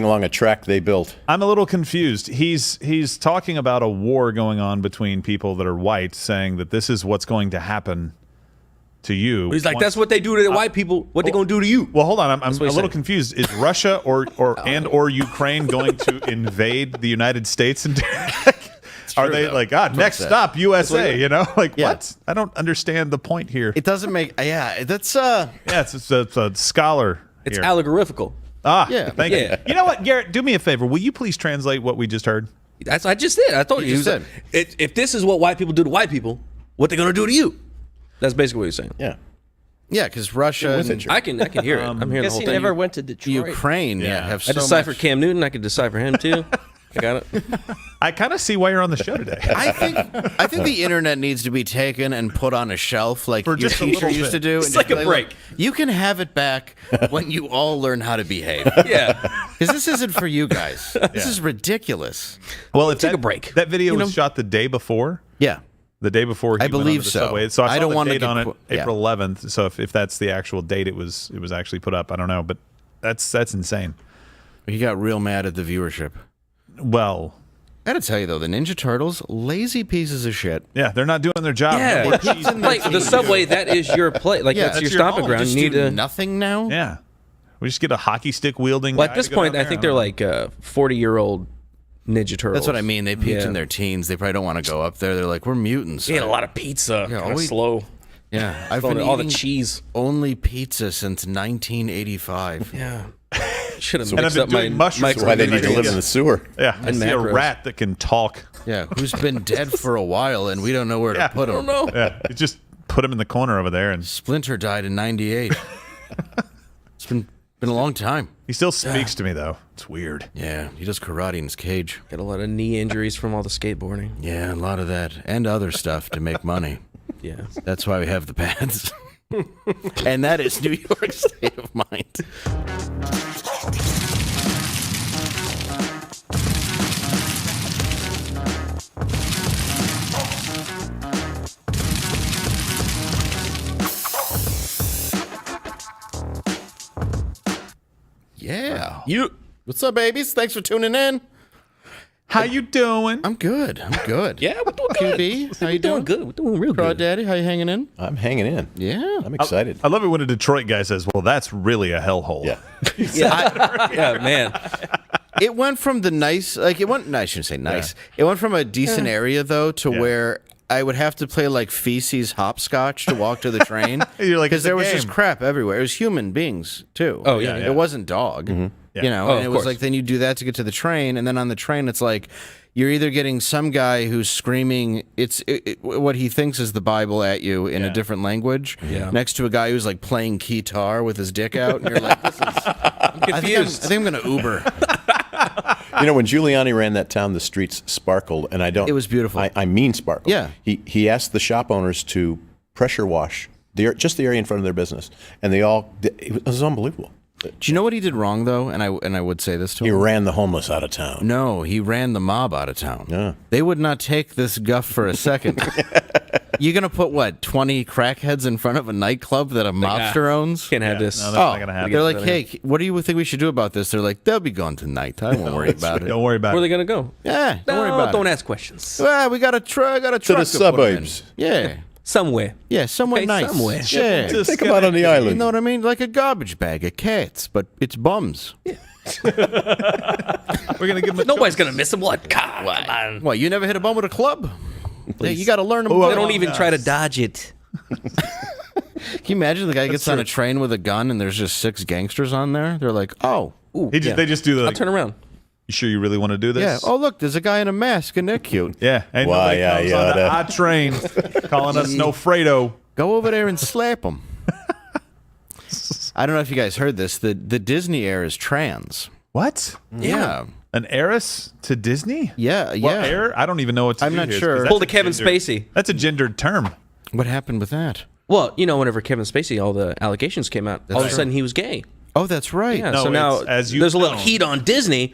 along a track they built. I'm a little confused. He's talking about a war going on between people that are white, saying that this is what's going to happen to you. He's like, that's what they do to the white people. What they gonna do to you? Well, hold on. I'm a he's little saying. confused. Is Russia or Ukraine going to invade the United States? And are they like, next stop USA? You know, like what? I don't understand the point here. It doesn't make. That's it's a scholar. It's here. allegorifical. Yeah. Thank you. Yeah. You know what, Garrett? Do me a favor. Will you please translate what we just heard? I just did. I told you. You just Like, if this is what white people do to white people, what they gonna do to you? That's basically what he's saying. Yeah. Yeah, because Russia and I can hear it. I'm hearing the whole he thing. never went to Detroit. Ukraine have so I deciphered much. Cam Newton. I could decipher him too. I got it. I kind of see why you're on the show today. I think the internet needs to be taken and put on a shelf like your just a teacher little used to bit. do. It's and like just a be break. "Look, you can have it back when you all learn how to behave. Yeah. Because this isn't for you guys. This is ridiculous. Well, it's Take a break. That video was shot the day before. Yeah. The day before he I went onto believe the so. subway. So I saw don't the want to date get on it, qu- yeah. April 11th. So if that's the actual date, it was actually put up. I don't know, but that's insane. He got real mad at the viewership. Well, I gotta tell you though, the Ninja Turtles, lazy pieces of shit. yeah, they're not doing their job. Yeah. No more cheese. Like the subway, that is your play. Like Yeah, that's your that's your stomping home. ground. Just You need do to. nothing now. Yeah. We just get a hockey stick wielding. Well, guy at this to go point, down I there. think they're like 40-year-old Ninja Turtles. That's what I mean. They peaked Yeah. in their teens. They probably don't want to go up there. They're like, we're mutants. They ate a lot of pizza. Yeah, Kind of we- slow. Yeah, I've All been the- all the eating cheese. only pizza since 1985. Yeah. Should have And I've mixed been up my doing mushrooms. That's why they need to live Yeah. in the sewer. Yeah, I And see a macros. rat that can talk. Yeah, who's been dead for a while and we don't know where to put him. No. Yeah, you just put him in the corner over there, and Splinter died in 98. It's been a long time. he still speaks to me though. It's weird. Yeah, he does karate in his cage. Got a lot of knee injuries from all the skateboarding. Yeah, a lot of that and other stuff to make money. Yeah. That's why we have the pads. And that is New York State of Mind. Yeah. What's up, babies? Thanks for tuning in. How you doing? I'm good. Yeah, we're doing good. QB, how you We're doing doing? good. We're doing real Craw good. Daddy, how you hanging in? I'm hanging in. Yeah. I'm excited. I love it when a Detroit guy says, "Well, that's really a hellhole." Yeah. Yeah, man. It went from the nice, like it went. No, I shouldn't say nice. It went from a decent area though to where I would have to play like feces hopscotch to walk to the train. You're like, because it's a there was game. just crap everywhere. It was human beings too. Oh, yeah, yeah. It wasn't dog. Yeah. You know, Oh, and of it was course. like then you do that to get to the train, and then on the train it's like you're either getting some guy who's screaming what he thinks is the Bible at you in a different language, next to a guy who's like playing guitar with his dick out, and you're like, this is. I'm confused. I think I'm gonna Uber. You know, when Giuliani ran that town, the streets sparkled, and I don't. It was beautiful. I mean sparkled. Yeah. He asked the shop owners to pressure wash just the area in front of their business, and they all. It was unbelievable. Do you know what he did wrong though? And I would say this to He him. ran the homeless out of town. No, he ran the mob out of town. Yeah. They would not take this guff for a second. You're gonna put what 20 crackheads in front of a nightclub that a mobster owns? Can't have this. No, that's not gonna happen. They're like, hey, what do you think we should do about this? They're like, they'll be gone tonight. I won't worry about it. Don't worry about Where are it. they gonna go? Yeah, don't worry about Don't it. ask questions. Well, we got a truck. To the to put 'em in. suburbs. Yeah, Somewhere. yeah, somewhere Okay, nice. somewhere. Yeah, Take them out on the you island. know what I mean? Like a garbage bag of cats, but it's bums. We're gonna give him a Nobody's gonna miss them. What? God, come on. What? You never hit a bum with a club? Yeah, you got to learn them. They don't even try to dodge it. Can you imagine the guy gets on a train with a gun and there's just 6 gangsters on there? They're like, oh, Ooh, They just do the. I'll turn around. You sure you really want to do this? yeah. Oh, look, there's a guy in a mask and they're cute. Yeah. Ain't Why, nobody comes on yada. our train calling us no Fredo. Go over there and slap him. I don't know if you guys heard this. The Disney heir is trans. What? Yeah. An heiress to Disney? Yeah, Well, yeah. heir? I don't even know what to I'm do not here, sure. 'cause that's Pull the a Kevin gendered- Spacey. That's a gendered term. What happened with that? Well, whenever Kevin Spacey, all the allegations came out, all of a sudden he was gay. Oh, that's right. Yeah, No, so now it's as you there's a little know. heat on Disney.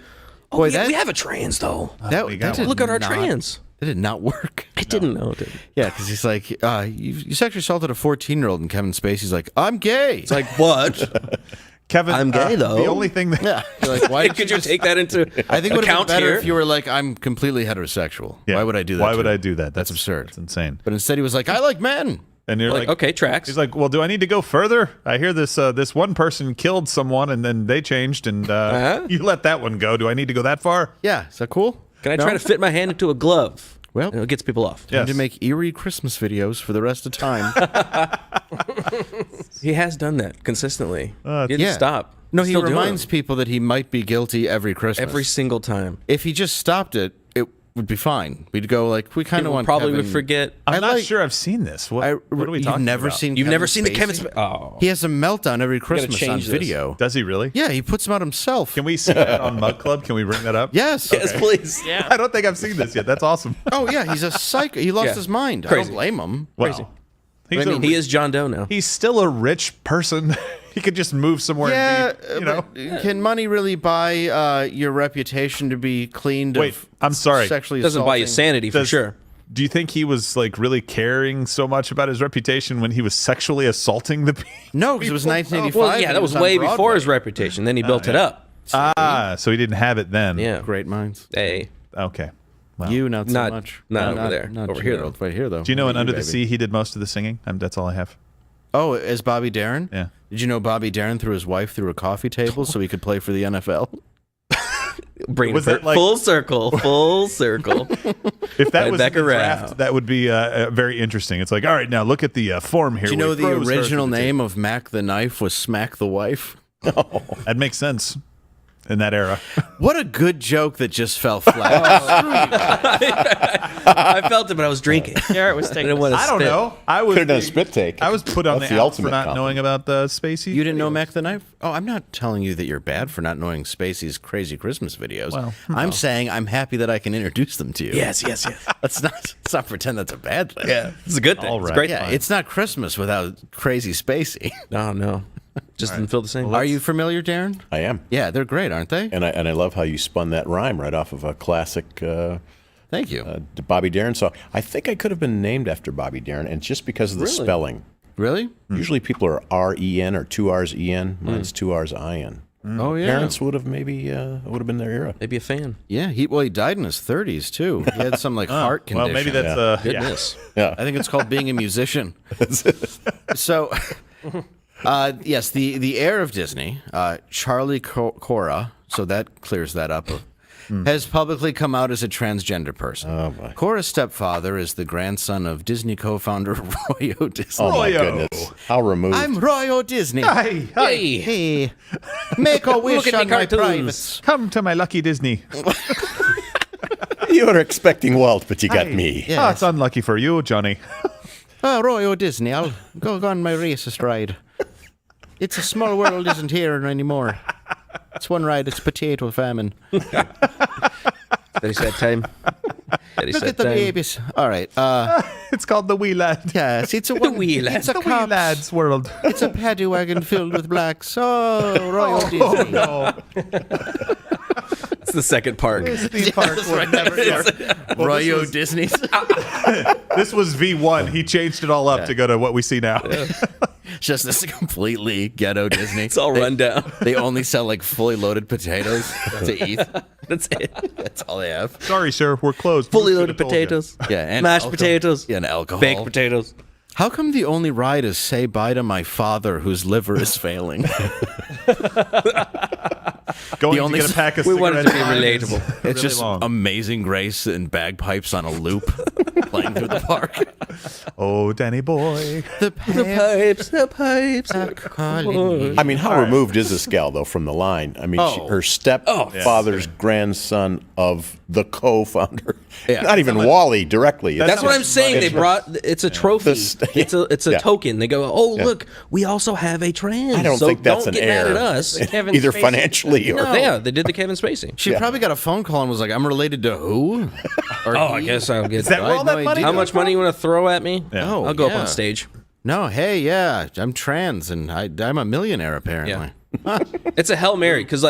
Oh, Boy, we that- have a trans, though. That, we got that did Look at our not- trans. That did not work. I didn't know, dude. Yeah, because he's like, you sexually assaulted a 14-year-old, and Kevin Spacey's like, I'm gay. It's like, what? Kevin, I'm gay, though. The only thing that Yeah. You're like, why Could you take that into I think it would have been account better here? if you were like, I'm completely heterosexual. Yeah. Why would I do that? Why to would you? I do that? That's absurd. That's insane. But instead, he was like, I like men. And you're Like, okay, tracks. He's like, well, do I need to go further? I hear this this one person killed someone and then they changed and you let that one go. Do I need to go that far? Yeah, is that cool? Can I try to fit my hand into a glove? Well, It gets people off. Time Yes. to make eerie Christmas videos for the rest of time. He has done that consistently. He didn't yeah. stop. No, he Still doing reminds them. people that he might be guilty every Christmas. every single time. If he just stopped it, it would be fine. We'd go like, we kind of People want probably Kevin. would forget. I'm I not like- sure I've seen this. What are we You've talking never about? seen. You've Kevin never seen the Spacey? Kevin Spacey. Oh, He has a meltdown every Christmas on change this. video. Does he really? Yeah, he puts them out himself. Can we see that on Mug Club? Can we bring that up? Yes. yes, please. Yeah. I don't think I've seen this yet. That's awesome. Oh yeah, he's a psycho. He lost Yeah. his mind. I Crazy. don't blame him. Wow. He's, He is John Doe now. he's still a rich person. He could just move somewhere Yeah, and be, you know. but can money really buy your reputation to be cleaned Wait, of I'm sorry. sexually Doesn't buy you assaulting? sanity for Does- sure. Do you think he was like really caring so much about his reputation when he was sexually assaulting the people? No, because it was 1985. Well, yeah, and that it was on way before Broadway. his reputation. Then he built it up. So he didn't have it then. Yeah. Great minds. Hey. Okay. Wow. You not so Not- much. not over there. Not Over you, here, though. Right here though. Do you know in Look at Under the baby. Sea he did most of the singing? That's all I have. Oh, as Bobby Darin? Yeah. Did you know Bobby Darin threw his wife through a coffee table so he could play for the NFL? Bring Was it that like- full circle. Full circle. If that Right was back in the around. draft, that would be very interesting. It's like, all right, now look at the form here. Do you know where he the throws her original through the name of Mac the Knife was Smack the Wife? table. That makes sense in that era. What a good joke that just fell flat. I felt it, but I was drinking. Garrett was taking. I didn't want to I don't spit. know. I was Could have done a spit take. I was put on That's the the outs ultimate for not compliment. knowing about Spacey. You didn't know Mac the Knife? Oh, I'm not telling you that you're bad for not knowing Spacey's crazy Christmas videos. Well, I'm saying I'm happy that I can introduce them to you. Yes. Let's not pretend that's a bad thing. Yeah, it's a good thing. All It's a right. great Yeah, thing. it's not Christmas without crazy Spacey. No. Just didn't feel the same. Are you familiar, Darren? I am. Yeah, they're great, aren't they? And I love how you spun that rhyme right off of a classic Thank you. Bobby Darin song. I think I could have been named after Bobby Darin, and just because of the Really? spelling. Really? Usually people are R-E-N or 2 R's E-N. Mine's 2 R's I-N. Oh yeah. Parents would have maybe would have been their era. Maybe a fan. Yeah, he died in his 30s too. He had some like heart condition. well, maybe that's Goodness. Yeah. I think it's called being a musician. So, yes, the heir of Disney, Charlie Cora, so that clears that up, has publicly come out as a transgender person. Oh, boy. Cora's stepfather is the grandson of Disney co-founder Roy O. Disney. Oh, my Royo. goodness. How removed. I'm Roy O. Disney. Hey, Hey. Hey, make a wish at me on my cartoons. privates. come to my lucky Disney. You were expecting Walt, but you got me. Yes. Oh, it's unlucky for you, Johnny. Oh, Roy O. Disney, I'll go on my racist ride. It's a small world isn't here anymore. It's one ride, it's potato famine. That he said time. Look at the babies. All right. It's called the Wee Lad. Yes, it's a wee lad. It's a The Wee copse. Lad's world. It's a paddy wagon filled with blacks. Oh, Roy O. Disney. No. It's the second part. Theme park would never. Well, Roy this O. was- Disney's. This was V1. He changed it all up to go to what we see now. Just this completely ghetto Disney. It's all run down. They only sell like fully loaded potatoes to eat. That's it. That's all they have. Sorry, sir, we're closed. Fully We loaded should've told you. potatoes. Yeah, and mashed alcohol. potatoes. Yeah, and alcohol. Baked potatoes. How come the only ride is say bye to my father whose liver is failing? Going The only to get a pack of we wanted to be cigarettes is relatable. It's really just long. Amazing Grace and bagpipes on a loop playing through the park. Oh, Danny boy. The pipes. are calling me. I mean, how removed is this gal, though, from the line? I mean, Oh. her stepfather's grandson of the co-founder. Not even Wall-E directly. That's what I'm saying. They brought it's a trophy. It's a token. They go, oh look, we also have a trans. I don't think that's don't an get mad error. at us. Either financially or Yeah, they did the Kevin Spacey. She probably got a phone call and was like, "I'm related to who?" Or I guess I'll get that where all that money How much money you want to throw at me? Yeah. Oh, I'll go up yeah. on stage. No, hey, yeah, I'm trans and I'm a millionaire apparently. It's a Hail Mary because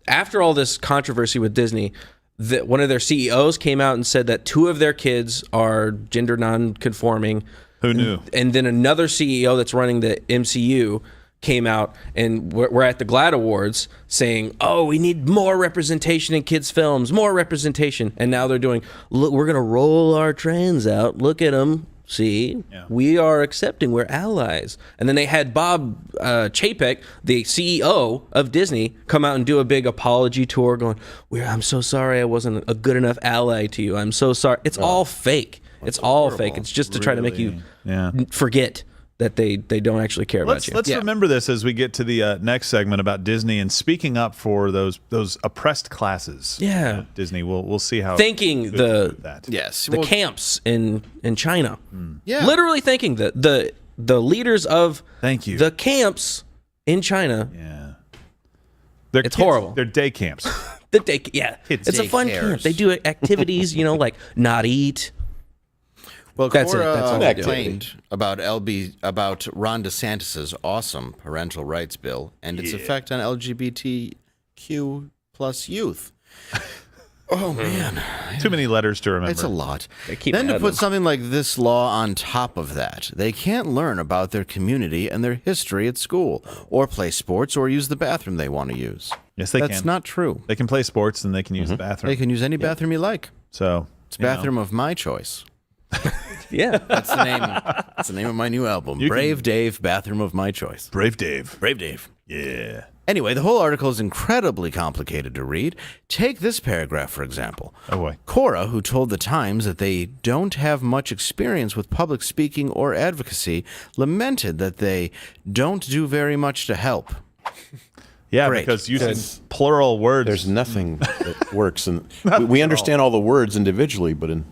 after all this controversy with Disney, one of their CEOs came out and said that 2 of their kids are gender non-conforming. Who knew? And then another CEO that's running the MCU came out, and we're at the GLAAD Awards saying, oh, we need more representation in kids' films, more representation. And now they're doing, look, we're going to roll our trans out. Look at them. See, we are accepting. We're allies. And then they had Bob Chapek, the CEO of Disney, come out and do a big apology tour going, I'm so sorry I wasn't a good enough ally to you. I'm so sorry. It's all fake. It's all fake. It's just to try to make you forget that they don't actually care about you. Let's remember this as we get to the next segment about Disney and speaking up for those oppressed classes. Yeah, Disney. We'll see how thanking the camps in China. Yeah, literally thanking the leaders of the camps in China. Yeah, it's horrible. They're day camps. It's a fun camp. They do activities, like not eat. Well, That's Cora it. That's all they do. complained about Ron DeSantis's awesome parental rights bill and its effect on LGBTQ plus youth. Oh man, too many letters to remember. It's a lot. Then to put something like this law on top of that, they can't learn about their community and their history at school, or play sports, or use the bathroom they want to use. Yes, they can. That's not true. They can play sports and they can use the bathroom. They can use any bathroom you like. So it's bathroom of my choice. Yeah, that's the name. That's the name of my new album, Brave Dave, Bathroom of My Choice. Brave Dave. Brave Dave. Yeah. Anyway, the whole article is incredibly complicated to read. Take this paragraph, for example. Oh, boy. Cora, who told The Times that they don't have much experience with public speaking or advocacy, lamented that they don't do very much to help. Yeah, Great. because using plural words. There's nothing that works. And we understand all the words individually, but in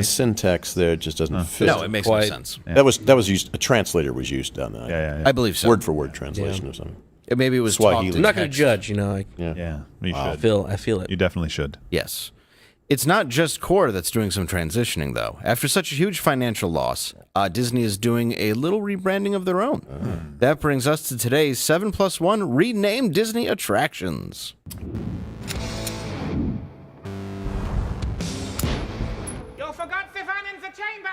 syntax there, it just doesn't fit. No, it makes no sense. Yeah. That was used. A translator was used on that. Yeah. I believe so. Word for word translation or something. Maybe it was Swahili. I'm not going to judge. You should. I feel it. You definitely should. Yes. It's not just Cora that's doing some transitioning, though. After such a huge financial loss, Disney is doing a little rebranding of their own. That brings us to today's 7+1 renamed Disney attractions. You forgot Stefan in the chamber.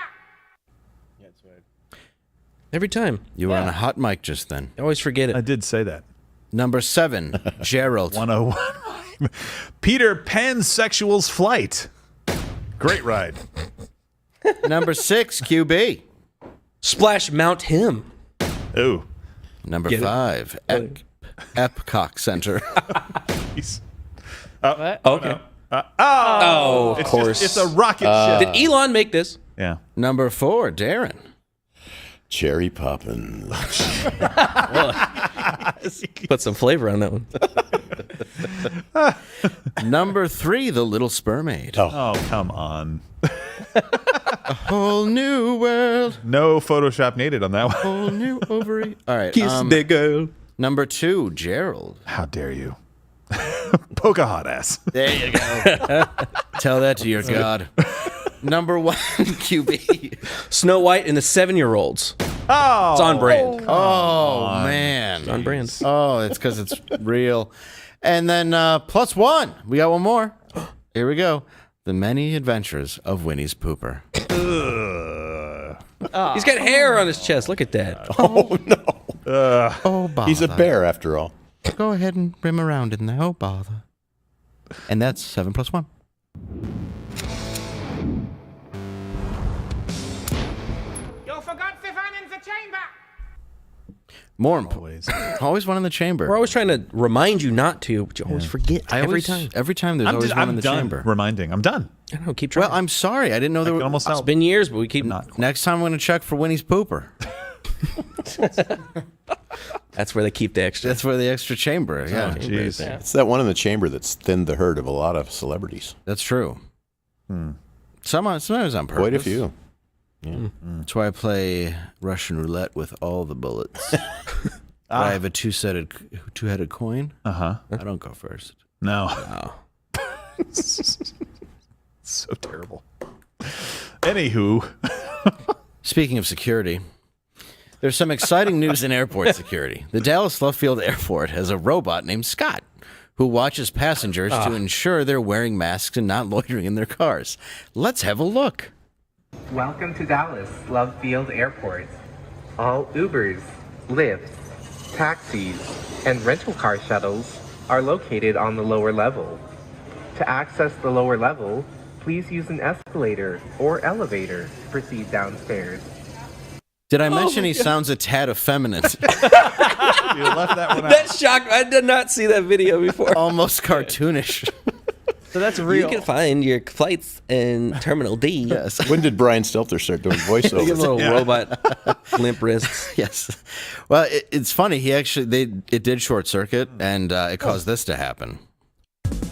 Every time. You were on a hot mic just then. I always forget it. I did say that. Number 7, Gerald. 101. Peter Pansexual's Flight. Great ride. Number 6, QB. Splash Mount Him. Ooh. Number 5, Epcot Center. Okay. Of course. It's a rocket ship. Did Elon make this? Yeah. Number 4, Darren. Cherry Poppins. Put some flavor on that one. Number 3, The Little Spermaid. Oh, come on. A whole new world. No Photoshop needed on that one. Whole new ovary. All right. Kiss the girl. Number 2, Gerald. How dare you? Pocahontas. There you go. Tell that to your God. Number 1, QB. Snow White and the 7-year-olds. Oh. It's on brand. Oh, man. It's on brand. Oh, it's because it's real. And then +1. We got one more. Here we go. The Many Adventures of Winnie's Pooper. He's got hair on his chest. Look at that. Oh, no. Oh, bother. He's a bear, after all. Go ahead and rim around in there. Oh, bother. And that's 7+1. You forgot Stefan in the chamber. More important. Always one in the chamber. We're always trying to remind you not to, but you always forget every time. Every time there's always one in the chamber. Reminding. I'm done. I don't know, keep trying. Well, I'm sorry. I didn't know there was. Almost It's been years, but we keep not. Next time I'm going to check for Winnie's Pooper. That's where they keep the extra. That's where the extra chamber. Yeah. Jeez. It's that one in the chamber that's thinned the herd of a lot of celebrities. That's true. Sometimes on purpose. Quite a few. That's why I play Russian roulette with all the bullets. I have a two-headed coin. I don't go first. No. So terrible. Anywho. Speaking of security, there's some exciting news in airport security. The Dallas Love Field Airport has a robot named Scott who watches passengers to ensure they're wearing masks and not loitering in their cars. Let's have a look. Welcome to Dallas Love Field Airport. All Ubers, Lyfts, taxis, and rental car shuttles are located on the lower level. To access the lower level, please use an escalator or elevator to proceed downstairs. Did I mention he sounds a tad effeminate? You left that one out. That's shocked. I did not see that video before. Almost cartoonish. So that's real. You can find your flights in Terminal D. Yes. When did Brian Stelter start doing Give a voiceovers? little robot limp wrists. Yes. Well, it's funny. It did short circuit, and it caused this to happen.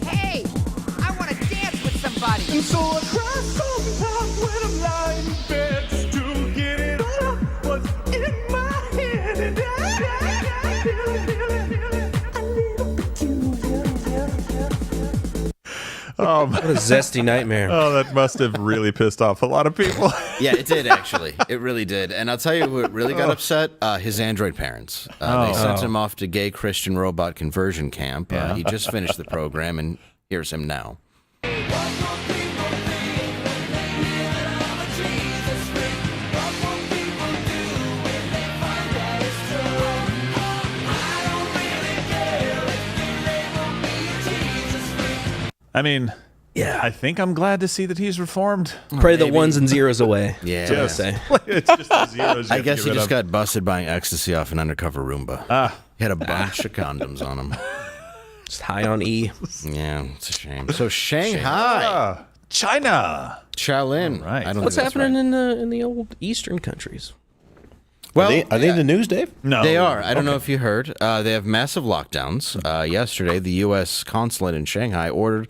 Hey, I want to dance with somebody. And so I cry sometimes when I'm lying in bed just to get it all out what's in my head. And I feel it, a little bit too. What a zesty nightmare. Oh, that must have really pissed off a lot of people. Yeah, it did, actually. It really did. And I'll tell you who really got upset, his android parents. They sent him off to gay Christian robot conversion camp. He just finished the program, and here's him now. I mean, yeah, I think I'm glad to see that he's reformed. Pray the ones and zeros away. Yeah. Just, say. It's just the zeros. I guess he just got busted buying ecstasy off an undercover Roomba. He had a bunch of condoms on him. Just high on E. Yeah, it's a shame. So Shanghai, China, Shaolin. Right. I don't What's think that's happening right. in the old Eastern countries? Well, Are they in the news, Dave? No, they are. I don't know if you heard. They have massive lockdowns. Yesterday, the U.S. consulate in Shanghai ordered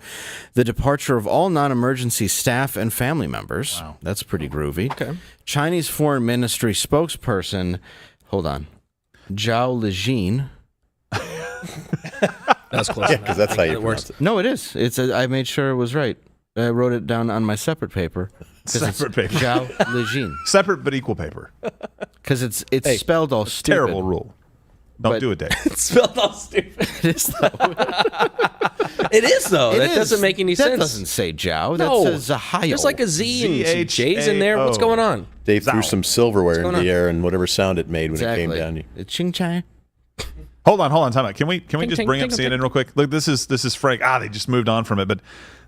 the departure of all non-emergency staff and family members. Wow. That's pretty groovy. Okay. Chinese Foreign Ministry spokesperson, hold on, Zhao Lijin. That's close. Yeah, because that's how you pronounce it. No, it is. I made sure it was right. I wrote it down on my separate paper. Separate paper. Zhao Lijin. Separate but equal paper. Because it's spelled all stupid. Terrible rule. Don't do it, Dave. It's spelled all stupid. It is, though. It is, though. It That is. doesn't make any sense. That doesn't say Zhao. No. That says Zahio. There's like a Z and some J's in there. What's going on? Dave threw some silverware What's into going the on? air, and whatever sound it made when it came down. It's Ching Chai. Hold on, time out. Can we just ting, bring up ting, CNN real quick? Look, this is Frank. They just moved on from it, but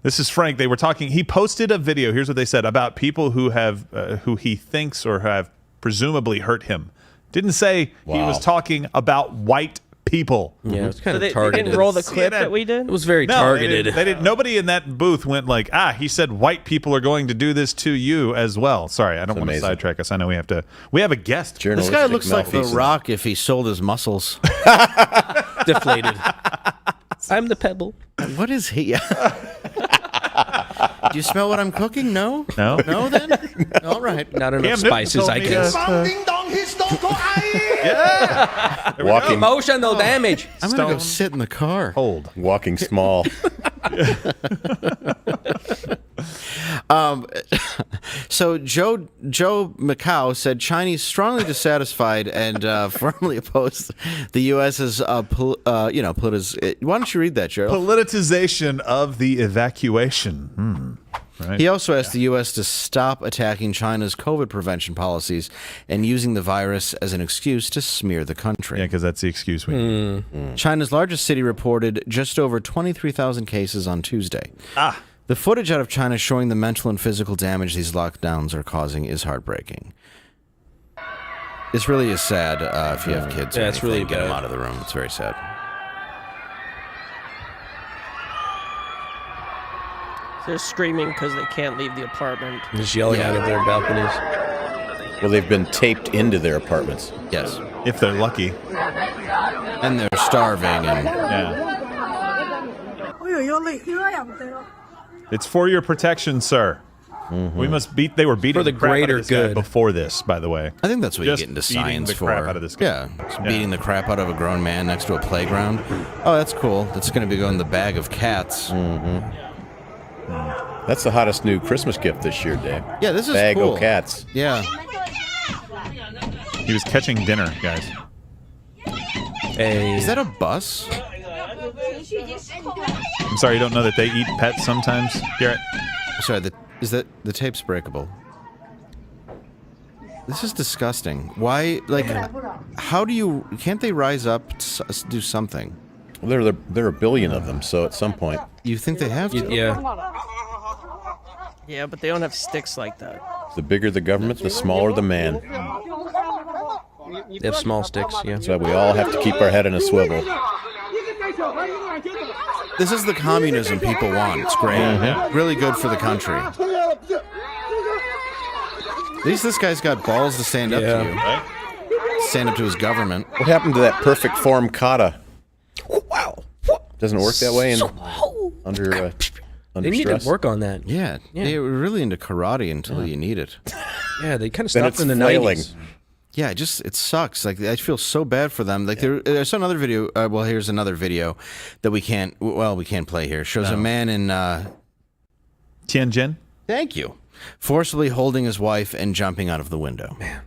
this is Frank. They were talking. He posted a video. Here's what they said about people who have who he thinks or have presumably hurt him. Didn't say he was talking about white people. Yeah, it was kind So of they targeted. didn't roll the clip CNN. that we did? It was very No, targeted. They didn't. Nobody in that booth went like, he said white people are going to do this to you as well. Sorry, I don't want to sidetrack us. I know we have a guest. This guy looks like The Rock if he sold his muscles. Deflated. I'm the pebble. What is he? Do you smell what I'm cooking? No? No? No, then? All right. Not enough spices, I guess. Yeah. Walking, Emotional damage. I'm going to go sit in the car. Hold. walking small. So Joe Macau said Chinese strongly dissatisfied and firmly opposed the U.S.'s why don't you read that, Gerald? Politicization of the evacuation. Right. He also asked the U.S. to stop attacking China's COVID prevention policies and using the virus as an excuse to smear the country. Yeah, because that's the excuse we need. China's largest city reported just over 23,000 cases on Tuesday. The footage out of China showing the mental and physical damage these lockdowns are causing is heartbreaking. This really is sad if you have kids. Yeah, it's really get them bad. out of the room. It's very sad. They're screaming because they can't leave the apartment. Just yelling out of their balconies. Well, they've been taped into their apartments. Yes. If they're lucky. And they're starving. And Yeah. It's for your protection, sir. We must beat. They were beating For the crap out of greater this guy good. before this, by the way. I think that's what Just you get into beating science the for. crap out of this guy. Yeah, just beating the crap out of a grown man next to a playground. Oh, that's cool. That's going to be going in the bag of cats. That's the hottest new Christmas gift this year, Dave. Yeah, this is bag cool. of cats. Yeah. He was catching dinner, guys. Hey. Is that a bus? I'm sorry, you don't know that they eat pets sometimes, Garrett? Sorry, is that the tape's breakable? This is disgusting. Why, like, how do you, can't they rise up to do something? Well, there are a billion of them, so at some point. You think they have to? Yeah. Yeah, but they don't have sticks like that. The bigger the government, the smaller the man. They have small sticks, yeah. That's why we all have to keep our head in a swivel. This is the communism people want. It's great. Really good for the country. At least this guy's got balls to stand up to you. Stand up to his government. What happened to that perfect form kata? Wow. Doesn't it work that way under They need stress? to work on that. Yeah, they were really into karate until you need it. Yeah, they kind of Then stopped it's in the flailing. 90s. Yeah, it sucks. Like, I feel so bad for them. Like, I saw another video. Well, here's another video that we can't play here. Shows a man in Tianjin. Thank you. Forcibly holding his wife and jumping out of the window. Man.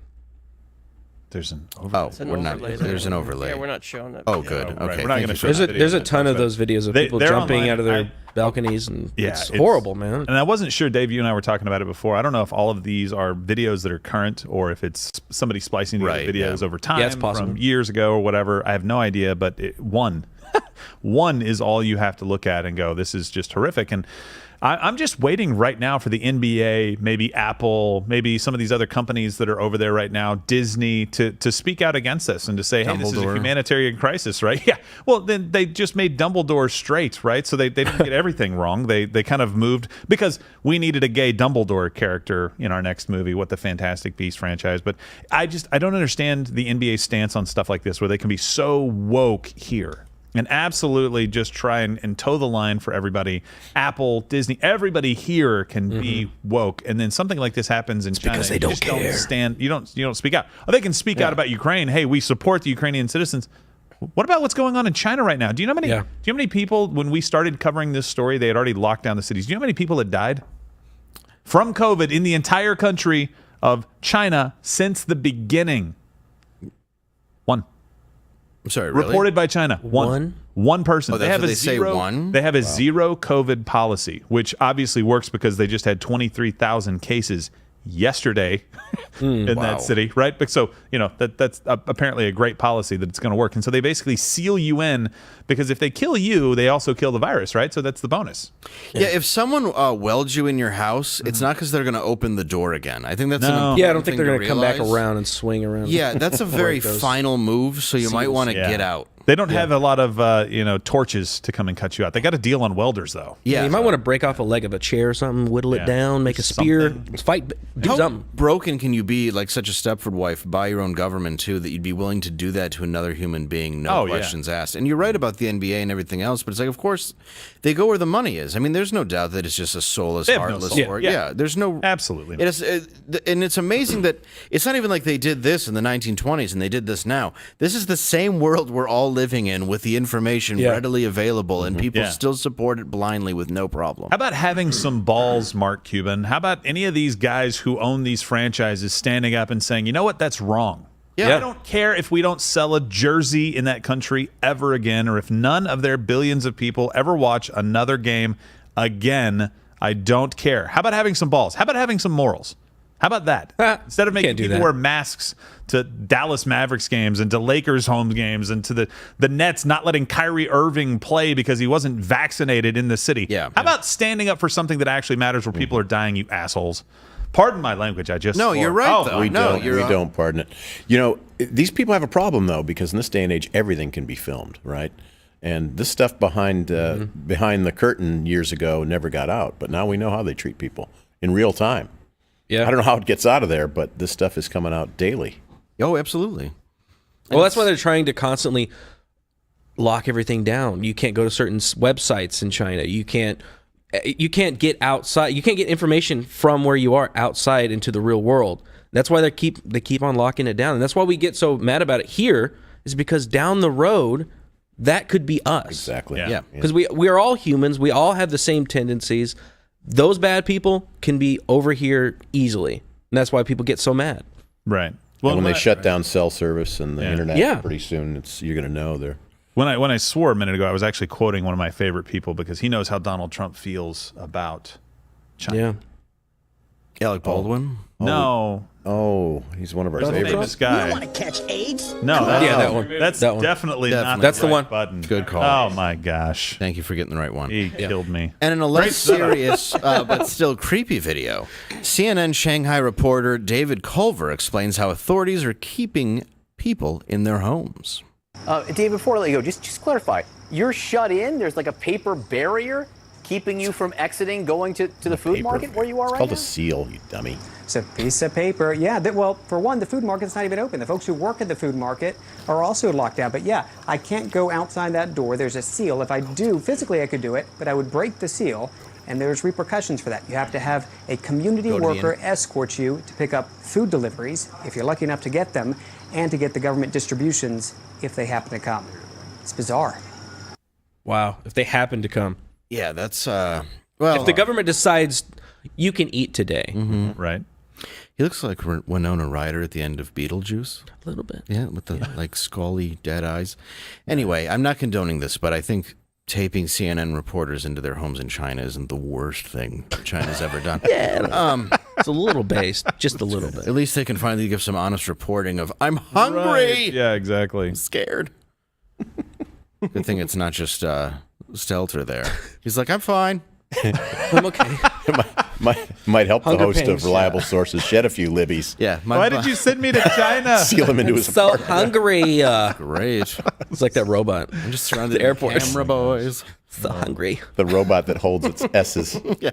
There's an overlay. Oh, we're not. There's an overlay. Yeah, we're not showing it. Oh, good. right. Okay. We're not thank gonna you show for that. There's a ton of those videos of people they're jumping online. out of their balconies, and Yeah, it's horrible, man. And I wasn't sure, Dave, you and I were talking about it before. I don't know if all of these are videos that are current or if it's somebody splicing together videos over time it's possible. from years ago or whatever. I have no idea, but one is all you have to look at and go, this is just horrific. And I'm just waiting right now for the NBA, maybe Apple, maybe some of these other companies that are over there right now, Disney, to speak out against this and to say, hey, this is a humanitarian crisis, right? Yeah. Well, then they just made Dumbledore straight, right? So they didn't get everything wrong. They kind of moved because we needed a gay Dumbledore character in our next movie, What the Fantastic Beasts franchise. But I don't understand the NBA's stance on stuff like this where they can be so woke here. And absolutely just try and toe the line for everybody. Apple, Disney, everybody here can be woke. And then something like this happens in China. Because they don't care. You don't speak out. Oh, they can speak out about Ukraine. Hey, we support the Ukrainian citizens. What about what's going on in China right now? Do you know how many people, when we started covering this story, they had already locked down the cities? Do you know how many people had died from COVID in the entire country of China since the beginning? One. I'm sorry, really? Reported by China. One person. Oh, they have what they say, one? They have a zero COVID policy, which obviously works because they just had 23,000 cases yesterday in that city, right? But so, that's apparently a great policy that it's going to work. And so they basically seal you in because if they kill you, they also kill the virus, right? So that's the bonus. Yeah, if someone welds you in your house, it's not because they're going to open the door again. I think that's an important Yeah, I don't think they're going going to come back around and swing around. Yeah, that's a very final move, so you might want to get out. They don't have a lot of torches to come and cut you out. They got a deal on welders though. Yeah, you might want to break off a leg of a chair or something, whittle it down, make a spear, fight, do How something. broken can you be, like such a Stepford wife, by your own government too, that you'd be willing to do that to another human being, no questions asked? And you're right about the NBA and everything else, but it's like, of course, they go where the money is. I mean, there's no doubt that it's just a soulless, heartless sport. Yeah, there's no absolutely. And it's amazing that it's not even like they did this in the 1920s and they did this now. This is the same world we're all living in with the information readily available, and people still support it blindly with no problem. How about having some balls, Mark Cuban? How about any of these guys who own these franchises standing up and saying, you know what, that's wrong. I don't care if we don't sell a jersey in that country ever again, or if none of their billions of people ever watch another game again. I don't care. How about having some balls? How about having some morals? How about that? Instead of making people wear masks to Dallas Mavericks games and to Lakers home games and to the Nets not letting Kyrie Irving play because he wasn't vaccinated in the city. How about standing up for something that actually matters where people are dying, you assholes? Pardon my language. I just No, you're right, though. We don't pardon it. These people have a problem, though, because in this day and age, everything can be filmed, right? And this stuff behind the curtain years ago never got out, but now we know how they treat people in real time. Yeah. I don't know how it gets out of there, but this stuff is coming out daily. Oh, absolutely. Well, that's why they're trying to constantly lock everything down. You can't go to certain websites in China. You can't you can't get outside. You can't get information from where you are outside into the real world. That's why they keep on locking it down, and that's why we get so mad about it here. Is because down the road, that could be us. Exactly. Yeah. Because we are all humans. We all have the same tendencies. Those bad people can be over here easily, and that's why people get so mad. Right. Well, when they shut down cell service and the internet, Yeah. pretty soon you're going to know they're. When I swore a minute ago, I was actually quoting one of my favorite people because he knows how Donald Trump feels about China. Yeah. Alec Baldwin? No. Oh, he's one of our The favorites. famous guy. You want to catch AIDS? No, that one. That's That one. definitely not That's the right one. button. Good call. Oh my gosh. Thank you for getting the right one. He killed me. And in a Great less setup. serious but still creepy video, CNN Shanghai reporter David Culver explains how authorities are keeping people in their homes. David, before I let you go, just clarify. You're shut in? There's like a paper barrier keeping you from exiting, going to the food market where you are It's right called now? a seal, you dummy. It's a piece of paper. Yeah, well, for one, the food market's not even open. The folks who work at the food market are also locked down. But yeah, I can't go outside that door. There's a seal. If I do, physically I could do it, but I would break the seal, and there's repercussions for that. You have to have a community Go to the worker inn. escort you to pick up food deliveries, if you're lucky enough to get them, and to get the government distributions if they happen to come. It's bizarre. Wow. If they happen to come. Yeah, that's well. If the government decides you can eat today. Right. He looks like Winona Ryder at the end of Beetlejuice. A little bit. Yeah, with the like scally dead eyes. Anyway, I'm not condoning this, but I think taping CNN reporters into their homes in China isn't the worst thing China's ever done. It's a little based, just a little bit. At least they can finally give some honest reporting of I'm hungry. Right. Yeah, exactly. I'm scared. Good thing it's not just Stelter there. He's like, I'm fine. I'm okay. Might help Hunger the host pangs, of Reliable Sources shed a few libbies. Yeah. Why did you send me to China? Seal him into his So apartment. hungry. Great. It's like that robot. I'm just surrounded The airport. by camera boys. So hungry. The robot that holds its S's. Yeah.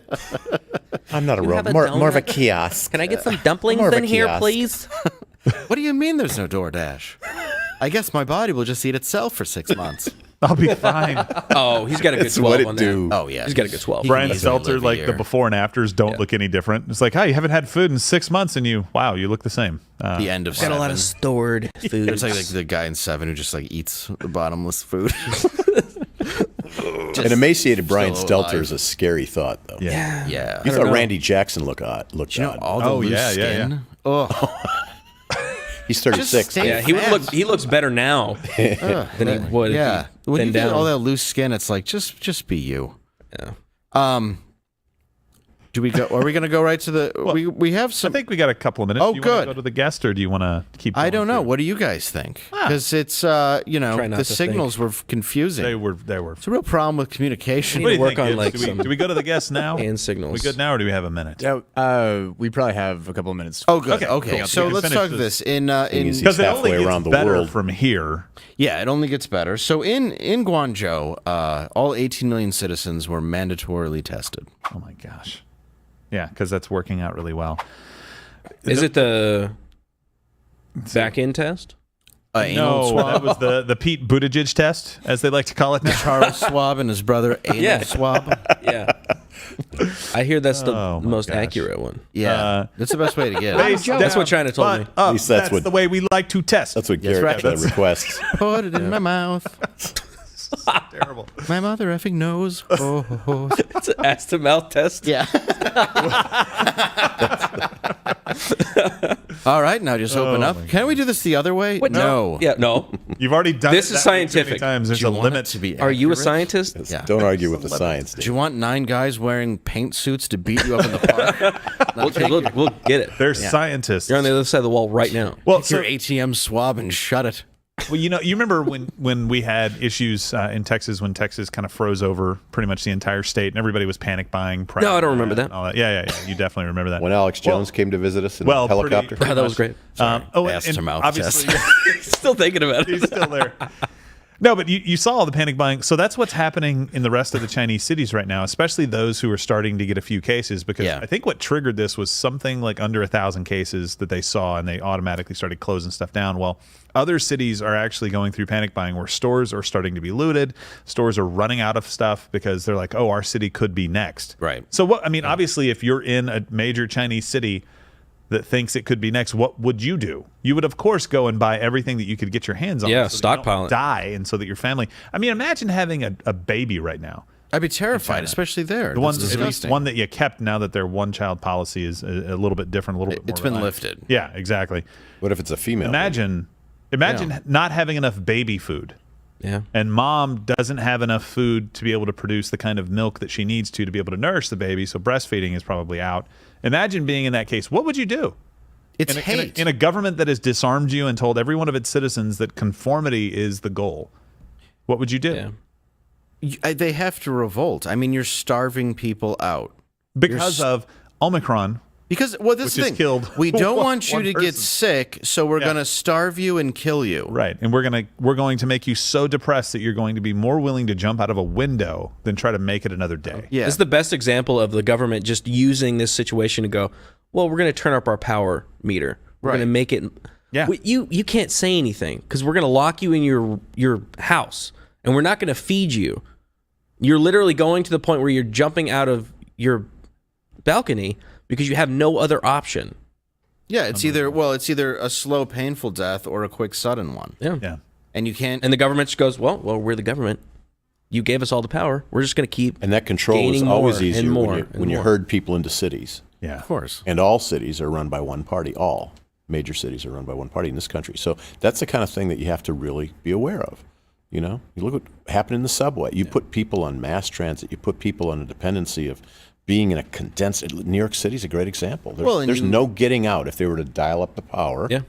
I'm not a You have robot. a More of a donut? kiosk. Can I get some dumplings More of a in here, kiosk. please? What do you mean there's no DoorDash? I guess my body will just eat itself for 6 months. I'll be fine. Oh, he's got a good It's 12 what it on do. that. Oh, yeah. He's got a good 12. Brian easily live Stelter, a like the year. before and afters don't look any different. It's like, you haven't had food in 6 months, and you look the same. The end of Got Seven. a lot of stored food. It's like the guy in Seven who just like eats the bottomless food. An emaciated Brian still Stelter alive. is a scary thought, though. Yeah. Yeah. You don't thought know. Randy Jackson looked odd. You know, all the Oh, loose yeah, yeah, skin. Oh, He's 36. stay Yeah, he looks better now than he would. yeah. If When he you been get down. all that loose skin, it's like just be you. Yeah. Do we go? Are we going to go right to the? we have I some. think we got a couple of minutes. Oh, do you want good. to go to the guest, or do you want to keep? I going don't know. through? What do you guys think? Because it's Try the not to signals were confusing. They were. It's a real problem with communication. We need to What work do you on, think, like, Gibbs? some do we go to the guest now? hand signals. We good now, or do we have a minute? Yeah, we probably have a couple of minutes. Oh, good. Okay, Okay, cool. so We can let's finish talk this in He's Because it only halfway gets around the better world. from here. Yeah, it only gets better. So in Guangzhou, all 18 million citizens were mandatorily tested. Oh my gosh. Yeah, because that's working out really well. Is it the back-end test? Anal No, swab. that was the Pete Buttigieg test, as they like to call it now. Charles Schwab and his brother anal Yeah. swab. Yeah. I hear that's the Oh, my most gosh. accurate one. Yeah, that's the best way to get it. That's what China told me. At least that's what- the way we like to test. That's what That's Garrett right. requests. Put it in my mouth. terrible. My mother effing knows. Oh. It's an ass-to-mouth test. Yeah. All right, now just open Oh, up. my Can we do this the other way? What? No. Yeah, no. You've already done This it is that way too many scientific. times. There's Do a you want it limit. to be Are you a accurate? scientist? Yeah. Don't argue with the science. Do you want 9 guys wearing paint suits to beat you up in the park? We'll get it. They're scientists. You're on the other side of the wall right now. Well, Take your ATM swab and shut it. Well, you remember when we had issues in Texas, when Texas kind of froze over pretty much the entire state, and everybody was panic buying. No, I don't remember that. and all Yeah. You definitely remember that. When Alex Jones came to visit us in a helicopter. That was great. And Ass to mouth obviously, Still thinking about it. he's still there. No, but you saw all the panic buying. So that's what's happening in the rest of the Chinese cities right now, especially those who are starting to get a few cases. Because I think what triggered this was something like under 1,000 cases that they saw, and they automatically started closing stuff down. Well, other cities are actually going through panic buying where stores are starting to be looted. Stores are running out of stuff because they're like, oh, our city could be next. Right. So what? I mean, obviously, if you're in a major Chinese city that thinks it could be next, what would you do? You would, of course, go and buy everything that you could get your hands on. Yeah, so stockpile it. Die, and so that your family. I mean, imagine having a baby right now. I'd be terrified, especially there. The ones, at least one that you kept. Now that their one-child policy is a little bit different, a little bit more. It's been relaxed. lifted. Yeah, exactly. What if it's a female? Imagine not having enough baby food. Yeah. And mom doesn't have enough food to be able to produce the kind of milk that she needs to be able to nourish the baby. So breastfeeding is probably out. Imagine being in that case. What would you do? It's hate. In a government that has disarmed you and told every one of its citizens that conformity is the goal. What would you do? Yeah. They have to revolt. I mean, you're starving people out. Because of Omicron. Because, well, this is the thing. Killed we don't one want you to get sick, so we're going to starve you and kill you. Right. And we're going to make you so depressed that you're going to be more willing to jump out of a window than try to make it another day. Yeah. This is the best example of the government just using this situation to go, well, we're going to turn up our power meter. We're going to make it. Yeah. You can't say anything because we're going to lock you in your house and we're not going to feed you. You're literally going to the point where you're jumping out of your balcony because you have no other option. Yeah, it's either a slow, painful death or a quick, sudden one. Yeah. And you can't. And the government just goes, well, we're the government. You gave us all the power. We're just going to keep. And that control is always easier when you more. herd people into cities. Yeah, of course. And all cities are run by one party. All major cities are run by one party in this country. So that's the kind of thing that you have to really be aware of. You know, you look what happened in the subway. You put people on mass transit. You put people on a dependency of being in a condensed. New York City is a great example. There's no getting out if they were to dial up the power. Yeah.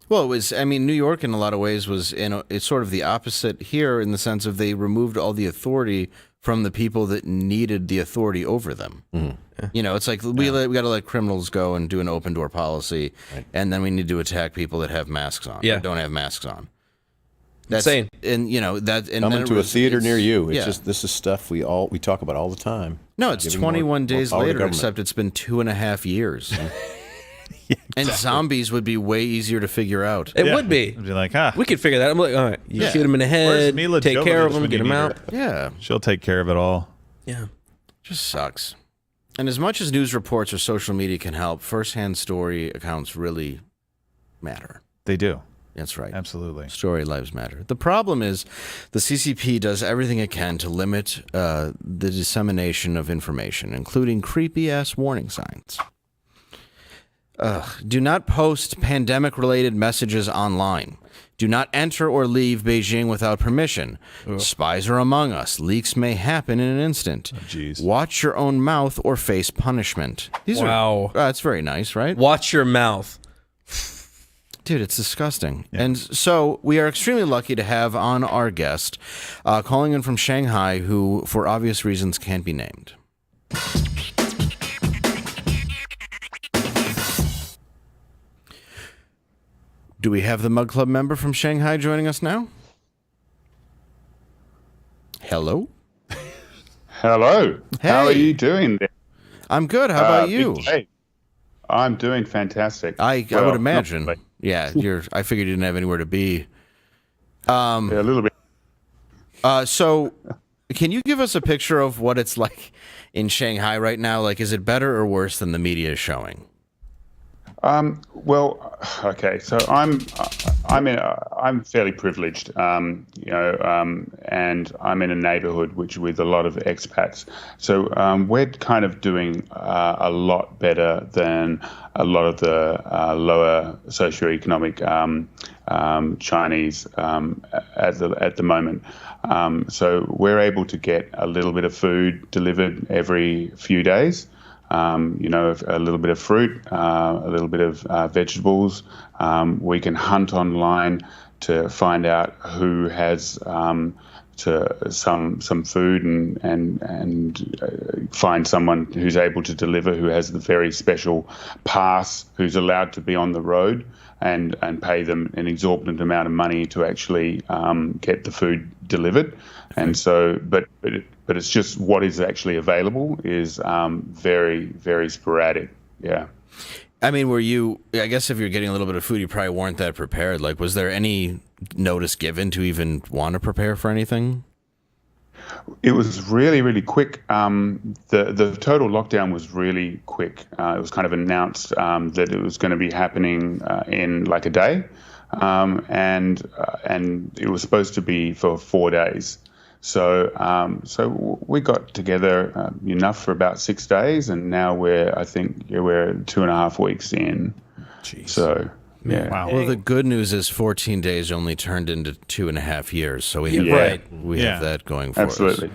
Well, it was. I mean, New York in a lot of ways was it's sort of the opposite here in the sense of they removed all the authority from the people that needed the authority over them. Mm-hmm. You know, it's like we got to let criminals go and do an open door policy, and then we need to attack people that have masks on or don't have masks on. That's insane. And you know that. And coming to a theater near you. It's yeah. just this is stuff we talk about all the time. No, it's 21 days later, except it's been 2.5 years. Yeah, exactly. And zombies would be way easier to figure out. It would be. It'd be like, we could figure that. I'm like, all right, you shoot him in the head, take care of him, get him out. Yeah, she'll take care of it all. Yeah, just sucks. And as much as news reports or social media can help, firsthand story accounts really matter. They do. That's right. Absolutely. Story lives matter. The problem is the CCP does everything it can to limit the dissemination of information, including creepy-ass warning signs. Do not post pandemic-related messages online. Do not enter or leave Beijing without permission. Spies are among us. Leaks may happen in an instant. Watch your own mouth or face punishment. These are that's very nice, right? Watch your mouth. Dude, it's disgusting. Yeah. And so we are extremely lucky to have on our guest, calling in from Shanghai, who, for obvious reasons, can't be named. Do we have the Mug Club member from Shanghai joining us now? Hello? Hello. Hey. How are you doing there? I'm good. How about you? I'm doing fantastic. I would imagine. Yeah, I figured you didn't have anywhere to be. Yeah, a little bit. So, can you give us a picture of what it's like in Shanghai right now? Like, is it better or worse than the media is showing? Well, okay. So I'm fairly privileged, and I'm in a neighborhood with a lot of expats. So we're kind of doing a lot better than a lot of the lower socioeconomic Chinese at the moment. So we're able to get a little bit of food delivered every few days. A little bit of fruit, a little bit of vegetables. We can hunt online to find out who has some food and find someone who's able to deliver, who has the very special pass, who's allowed to be on the road, and pay them an exorbitant amount of money to actually get the food delivered. And so, but it's just what is actually available is very, very sporadic. Yeah. I mean, I guess if you're getting a little bit of food, you probably weren't that prepared. Like, was there any notice given to even want to prepare for anything? It was really, really quick. The total lockdown was really quick. It was kind of announced that it was going to be happening in like a day, and it was supposed to be for 4 days. So we got together enough for about 6 days, and now we're 2.5 weeks in. Jeez. So. Yeah. Wow. Well, the good news is 14 days only turned into 2.5 years, so we have that going for us. Absolutely.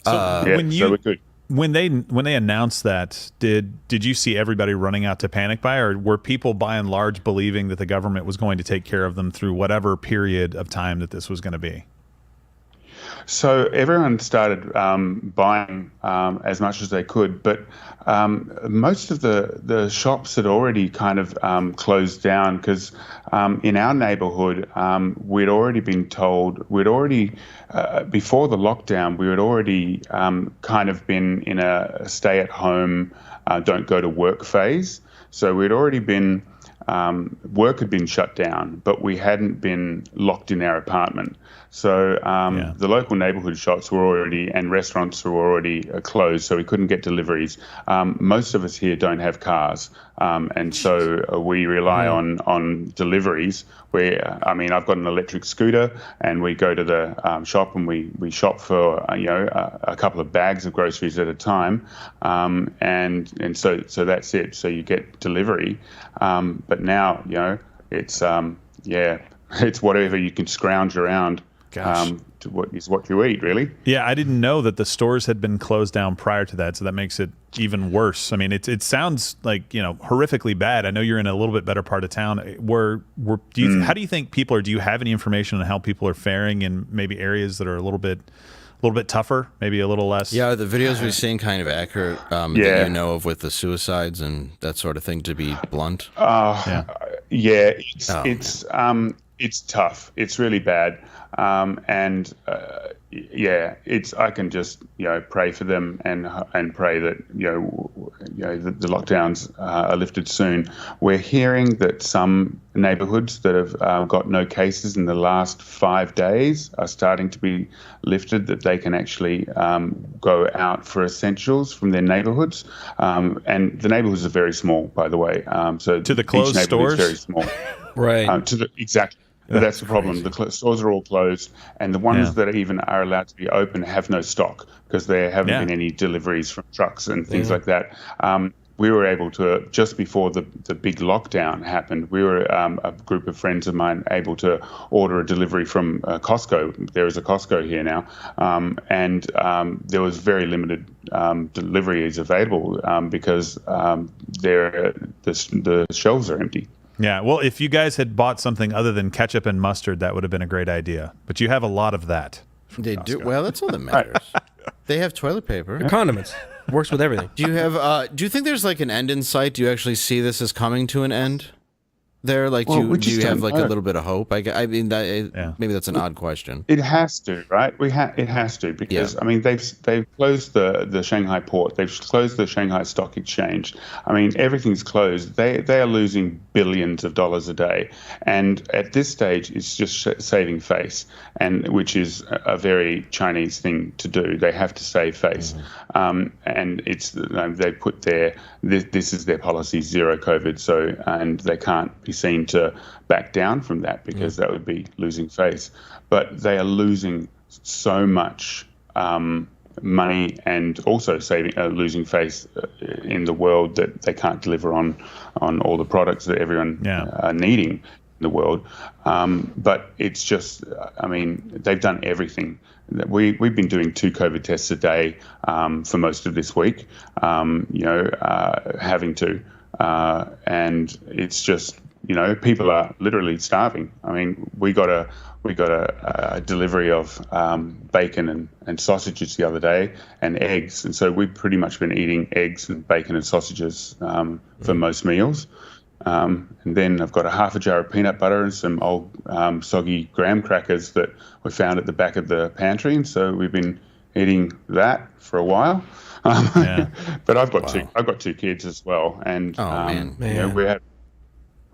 So we're good. When they announced that, did you see everybody running out to panic buy, or were people by and large believing that the government was going to take care of them through whatever period of time that this was going to be? So everyone started buying as much as they could, but most of the shops had already kind of closed down because in our neighborhood, we'd already been told, before the lockdown, we had already kind of been in a stay-at-home, don't go to work phase. So we'd already been, work had been shut down, but we hadn't been locked in our apartment. So the local neighborhood shops were already, and restaurants were already closed, so we couldn't get deliveries. Most of us here don't have cars, and so we rely on deliveries. I've got an electric scooter, and we go to the shop and we shop for a couple of bags of groceries at a time, and so that's it. So you get delivery, but now it's it's whatever you can scrounge around. To what you eat, really. Yeah, I didn't know that the stores had been closed down prior to that, so that makes it even worse. I mean, it sounds like horrifically bad. I know you're in a little bit better part of town. How do you think people are? Do you have any information on how people are faring in maybe areas that are a little bit tougher, maybe a little less? Yeah, the videos we've seen kind of accurate that you know of with the suicides and that sort of thing, to be blunt. It's tough. It's really bad. I can just pray for them and pray that the lockdowns are lifted soon. We're hearing that some neighbourhoods that have got no cases in the last 5 days are starting to be lifted, that they can actually go out for essentials from their neighbourhoods. And the neighbourhoods are very small, by the way. So to the closed each stores, is very small. Right. Exactly. But that's the problem. The stores are all closed, and the ones that even are allowed to be open have no stock because there haven't been any deliveries from trucks and things like that. We were able to, just before the big lockdown happened, we were, a group of friends of mine, able to order a delivery from Costco. There is a Costco here now, and there was very limited deliveries available because the shelves are empty. Yeah, well, if you guys had bought something other than ketchup and mustard, that would have been a great idea. But you have a lot of that. They do. Well, that's all that matters. They have toilet paper. The condiments. Works with everything. Do you have? Do you think there's like an end in sight? Do you actually see this as coming to an end? There, like, do you have like a little bit of hope? I mean, maybe that's an odd question. It has to, right? It has to, because I mean, they've closed the Shanghai port, they've closed the Shanghai Stock Exchange. I mean, everything's closed. They are losing billions of dollars a day, and at this stage, it's just saving face, and which is a very Chinese thing to do. They have to save face, and it's they put this is their policy, zero COVID. So and they can't be seen to back down from that because that would be losing face. But they are losing so much money and also losing face in the world that they can't deliver on all the products that everyone are needing in the world. But it's just, I mean, they've done everything. We've been doing 2 COVID tests a day for most of this week, having to. And it's just, people are literally starving. I mean, we got a delivery of bacon and sausages the other day, and eggs, and so we've pretty much been eating eggs and bacon and sausages for most meals. And then I've got a half a jar of peanut butter and some old soggy graham crackers that we found at the back of the pantry, and so we've been eating that for a while. But I've got two kids as well, and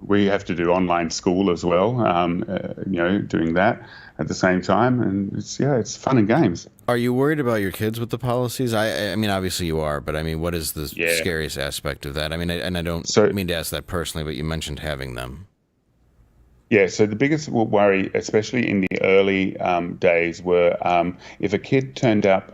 we have to do online school as well. Doing that at the same time, and it's fun and games. Are you worried about your kids with the policies? I mean, obviously you are, but I mean, what is the scariest aspect of that? I mean, and I don't mean to ask that personally, but you mentioned having them. Yeah, so the biggest worry, especially in the early days, were if a kid turned up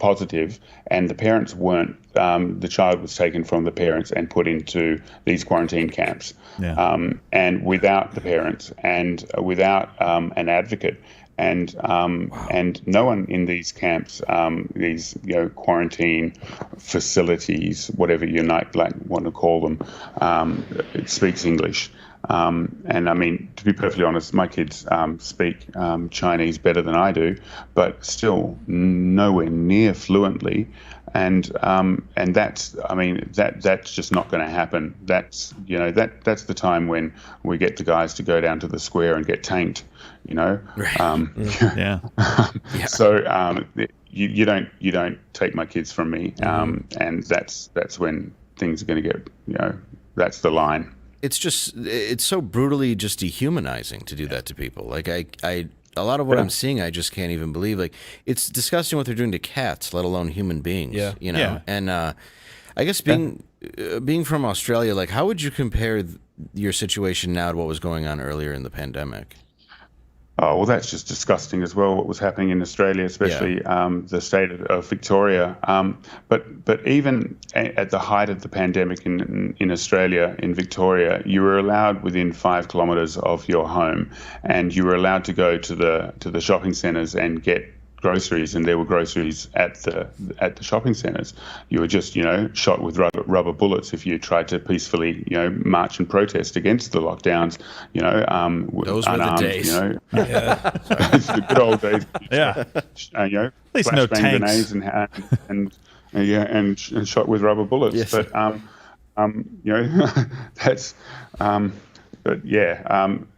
positive and the parents weren't, the child was taken from the parents and put into these quarantine camps, and without the parents and without an advocate. And no one in these camps, these quarantine facilities, whatever you want to call them, speaks English. And I mean, to be perfectly honest, my kids speak Chinese better than I do, but still nowhere near fluently. And that's just not going to happen. That's that's the time when we get the guys to go down to the square and get tanked. So you don't take my kids from me, and that's when things are going to get that's the line. It's so brutally just dehumanizing to do that to people. Like a lot of what I'm seeing, I just can't even believe. Like, it's disgusting what they're doing to cats, let alone human beings. And I guess being from Australia, like, how would you compare your situation now to what was going on earlier in the pandemic? Oh, well, that's just disgusting as well, what was happening in Australia, especially the state of Victoria. But even at the height of the pandemic in Australia, in Victoria, you were allowed within 5 kilometres of your home, and you were allowed to go to the shopping centres and get groceries, and there were groceries at the shopping centres. You were just shot with rubber bullets if you tried to peacefully march and protest against the lockdowns. Those were the days. It's the good old days. At least no tanks. Grenades and shot with rubber bullets. Yes. But that's. But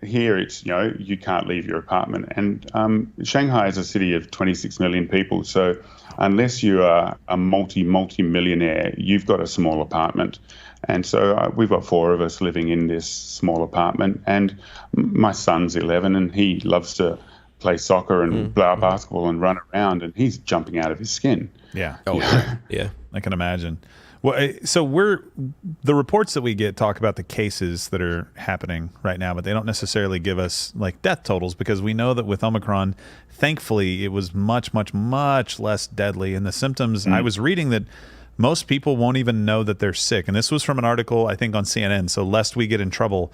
here it's you can't leave your apartment, and Shanghai is a city of 26 million people. So unless you are a multi-millionaire, you've got a small apartment, and so we've got 4 of us living in this small apartment. And my son's 11, and he loves to play soccer and play basketball and run around, and he's jumping out of his skin. Yeah. I can imagine. Well, so the reports that we get talk about the cases that are happening right now, but they don't necessarily give us like death totals, because we know that with Omicron, thankfully, it was much, much, much less deadly. And the symptoms, I was reading that most people won't even know that they're sick. And this was from an article, I think, on CNN. So lest we get in trouble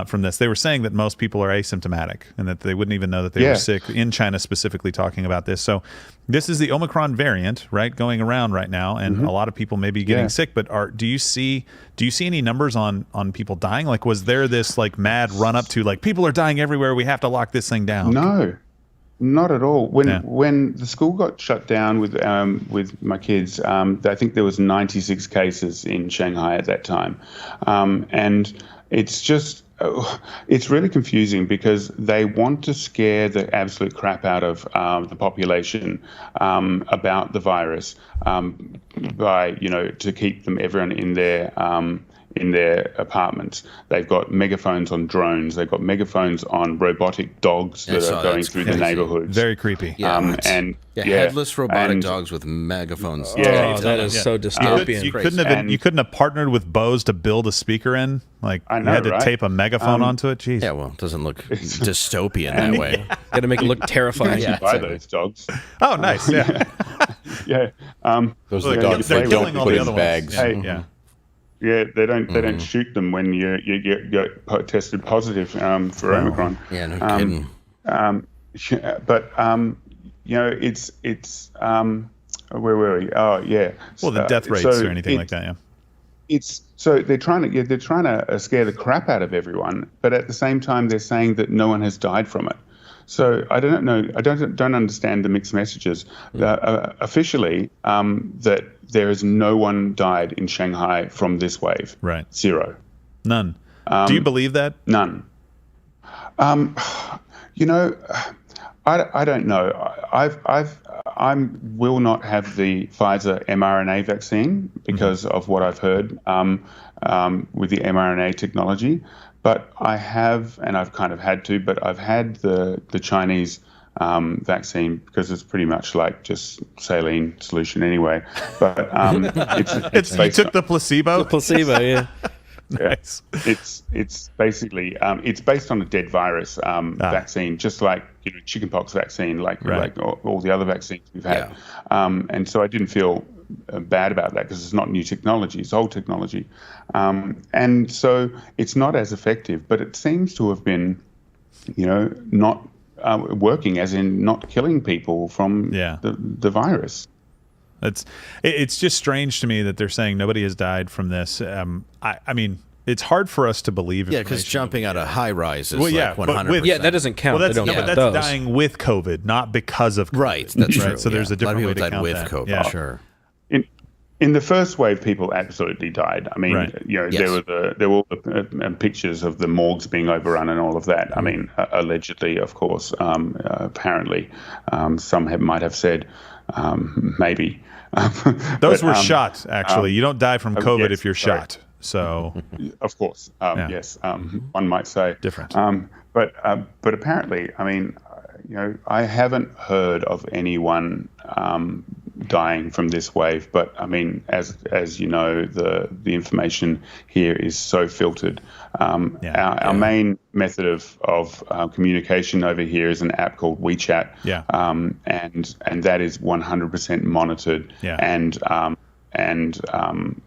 from this, they were saying that most people are asymptomatic and that they wouldn't even know that they were sick, in China specifically talking about this. So this is the Omicron variant, right, going around right now. And a lot of people may be getting sick. But do you see any numbers on people dying? Like, was there this like mad run up to like people are dying everywhere, we have to lock this thing down? No. Not at all. When the school got shut down with my kids, I think there was 96 cases in Shanghai at that time, and it's just it's really confusing because they want to scare the absolute crap out of the population about the virus by to keep everyone in their apartments. They've got megaphones on drones. They've got megaphones on robotic dogs that are going through the neighborhoods. Very creepy. Headless robotic dogs with megaphones. That is so dystopian. You couldn't have partnered with Bose to build a speaker in? Like, I know, you had to tape a megaphone onto it? Jeez. Yeah, well, it doesn't look dystopian that way. Got to make it look terrifying. You buy those dogs. Oh, nice. Yeah. Those are the dogs they don't put in bags. Yeah, they don't shoot them when you get tested positive for Omicron. Yeah, no kidding. But it's where were we? Oh, yeah. Well, the death rates or anything like that, so they're trying to scare the crap out of everyone, but at the same time they're saying that no one has died from it. So I don't know. I don't understand the mixed messages. Officially, that there is no one died in Shanghai from this wave. Right. Zero. None. Do you believe that? None. You know, I don't know. I will not have the Pfizer mRNA vaccine because of what I've heard with the mRNA technology. But I have, and I've kind of had to, but I've had the Chinese vaccine because it's pretty much like just saline solution anyway. But it's you took the placebo? The placebo, yeah. Nice. It's basically it's based on a dead virus vaccine, just like chickenpox vaccine, like all the other vaccines we've had. And so I didn't feel bad about that because it's not new technology; it's old technology, and so it's not as effective. But it seems to have been, not working, as in not killing people from the virus. It's just strange to me that they're saying nobody has died from this. I mean, it's hard for us to believe. Yeah, because jumping out of high rise is well, like 100%. Yeah, that doesn't count. Well, that's, that's dying with COVID, not because of COVID. Right, that's true. So there's a different way to count with that. COVID, yeah. sure. In the first wave, people absolutely died. I mean, there were all the pictures of the morgues being overrun and all of that. I mean, allegedly, of course, apparently, some might have said maybe. Those were shot, actually. You don't die from COVID if you're shot. So, of course, yes, one might say different. But apparently, I mean, I haven't heard of anyone dying from this wave. But I mean, as you know, the information here is so filtered. Our main method of communication over here is an app called WeChat. And that is 100% monitored. And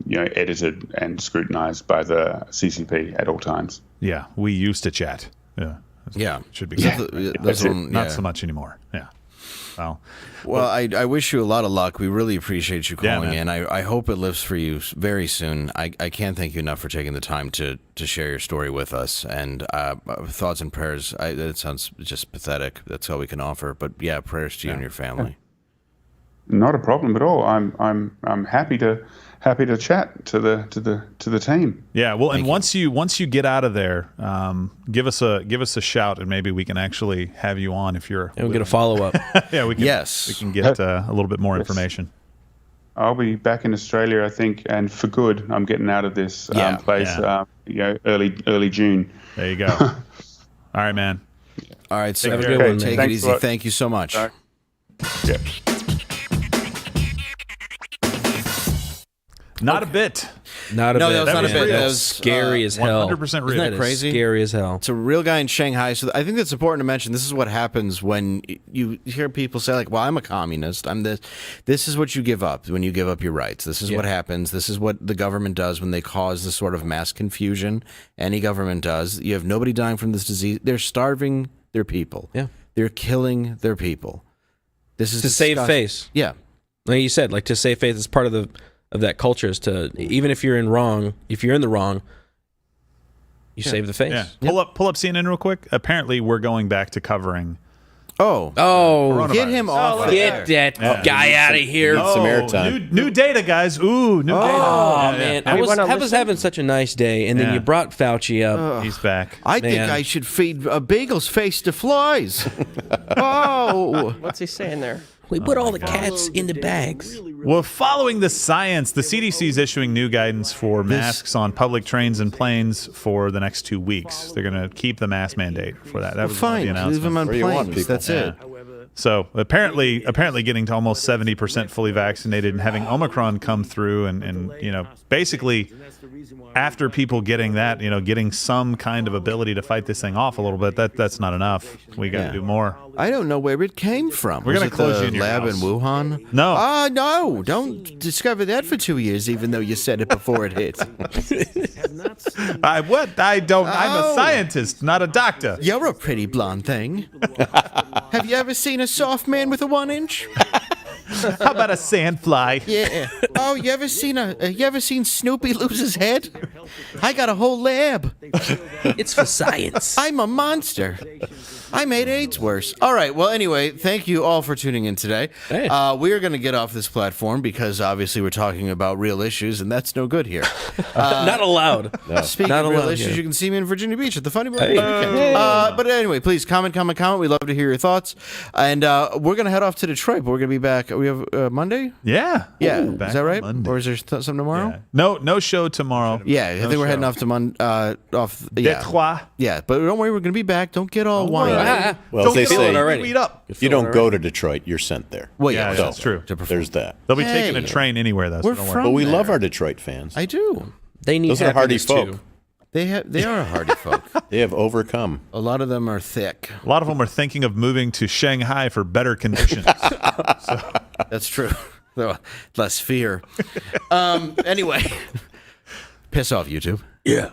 edited and scrutinized by the CCP at all times. Yeah, we used to chat. Yeah, should be. Not so much anymore. Yeah. Well, I wish you a lot of luck. We really appreciate you calling in. I hope it lives for you very soon. I can't thank you enough for taking the time to share your story with us. And thoughts and prayers. That sounds just pathetic. That's all we can offer. But yeah, prayers to you and your family. Not a problem at all. I'm happy to chat to the team. Yeah, well, and once you get out of there, give us a shout, and maybe we can actually have you on if you're. And we'll get a follow up. Yeah, we can. Yes, we can get a little bit more information. I'll be back in Australia, I think, and for good. I'm getting out of this place. Early June. There you go. All right, man. All right, so have a good one. Take it easy. Thank you so much. Yeah. Not a bit. Not a bit. No, that was not a bit. That was scary as hell. 100% real. Isn't that crazy? Scary as hell. It's a real guy in Shanghai. So I think that's important to mention. This is what happens when you hear people say, like, well, I'm a communist. I'm this. This is what you give up when you give up your rights. This is what happens. This is what the government does when they cause this sort of mass confusion. Any government does. You have nobody dying from this disease. They're starving their people. Yeah. They're killing their people. This is to save face. Yeah. Like you said, like to save face is part of that culture is to, even if you're in the wrong, you save the face. Yeah. Pull up CNN real quick. Apparently, we're going back to covering. Get him off. Get that guy out of here. Some airtime. New data, guys. Ooh, new data. Oh, man. I was having such a nice day, and then you brought Fauci up. He's back. I think I should feed Beagle's face to flies. What's he saying there? We put all the cats in the bags. Well, following the science, the CDC is issuing new guidance for masks on public trains and planes for the next 2 weeks. They're going to keep the mask mandate for that. That was fine. The announcement. Leave them on planes. That's it. So apparently getting to almost 70% fully vaccinated and having Omicron come through and basically after people getting that, getting some kind of ability to fight this thing off a little bit, that's not enough. We got to do more. I don't know where it came from. We're going to close you in your lab house. in Wuhan? No. No. Don't discover that for 2 years, even though you said it before it hit. I'm a scientist, not a doctor. You're a pretty blonde thing. Have you ever seen a soft man with a 1 inch? How about a sandfly? Yeah. Oh, you ever seen Snoopy lose his head? I got a whole lab. It's for science. I'm a monster. I made AIDS worse. All right. Well, anyway, thank you all for tuning in today. Hey. We are going to get off this platform because obviously we're talking about real issues, and that's no good here. Not allowed. Speaking Not of real allowed issues, here. you can see me in Virginia Beach at the Funny Bone. Hey. But anyway, please comment. We'd love to hear your thoughts. And we're going to head off to Detroit, but we're going to be back. We have Monday? Yeah. Yeah. Ooh, Is that right? Or is there something tomorrow? Yeah. No show tomorrow. Yeah, I think we're heading off to Detroit. Yeah, but don't worry, we're going to be back. Don't get all whiny. Well, as they say, you don't go to Detroit, you're sent there. Well, yeah, So, that's true. There's that. They'll be taking a train anywhere, though. So We're don't worry. from But we there. love our Detroit fans. I do. They need Those are hardy happiness, folk. too. They are a hardy folk. They have overcome. A lot of them are thick. A lot of them are thinking of moving to Shanghai for better conditions. That's true. Less fear. Anyway, piss off, YouTube. Yeah.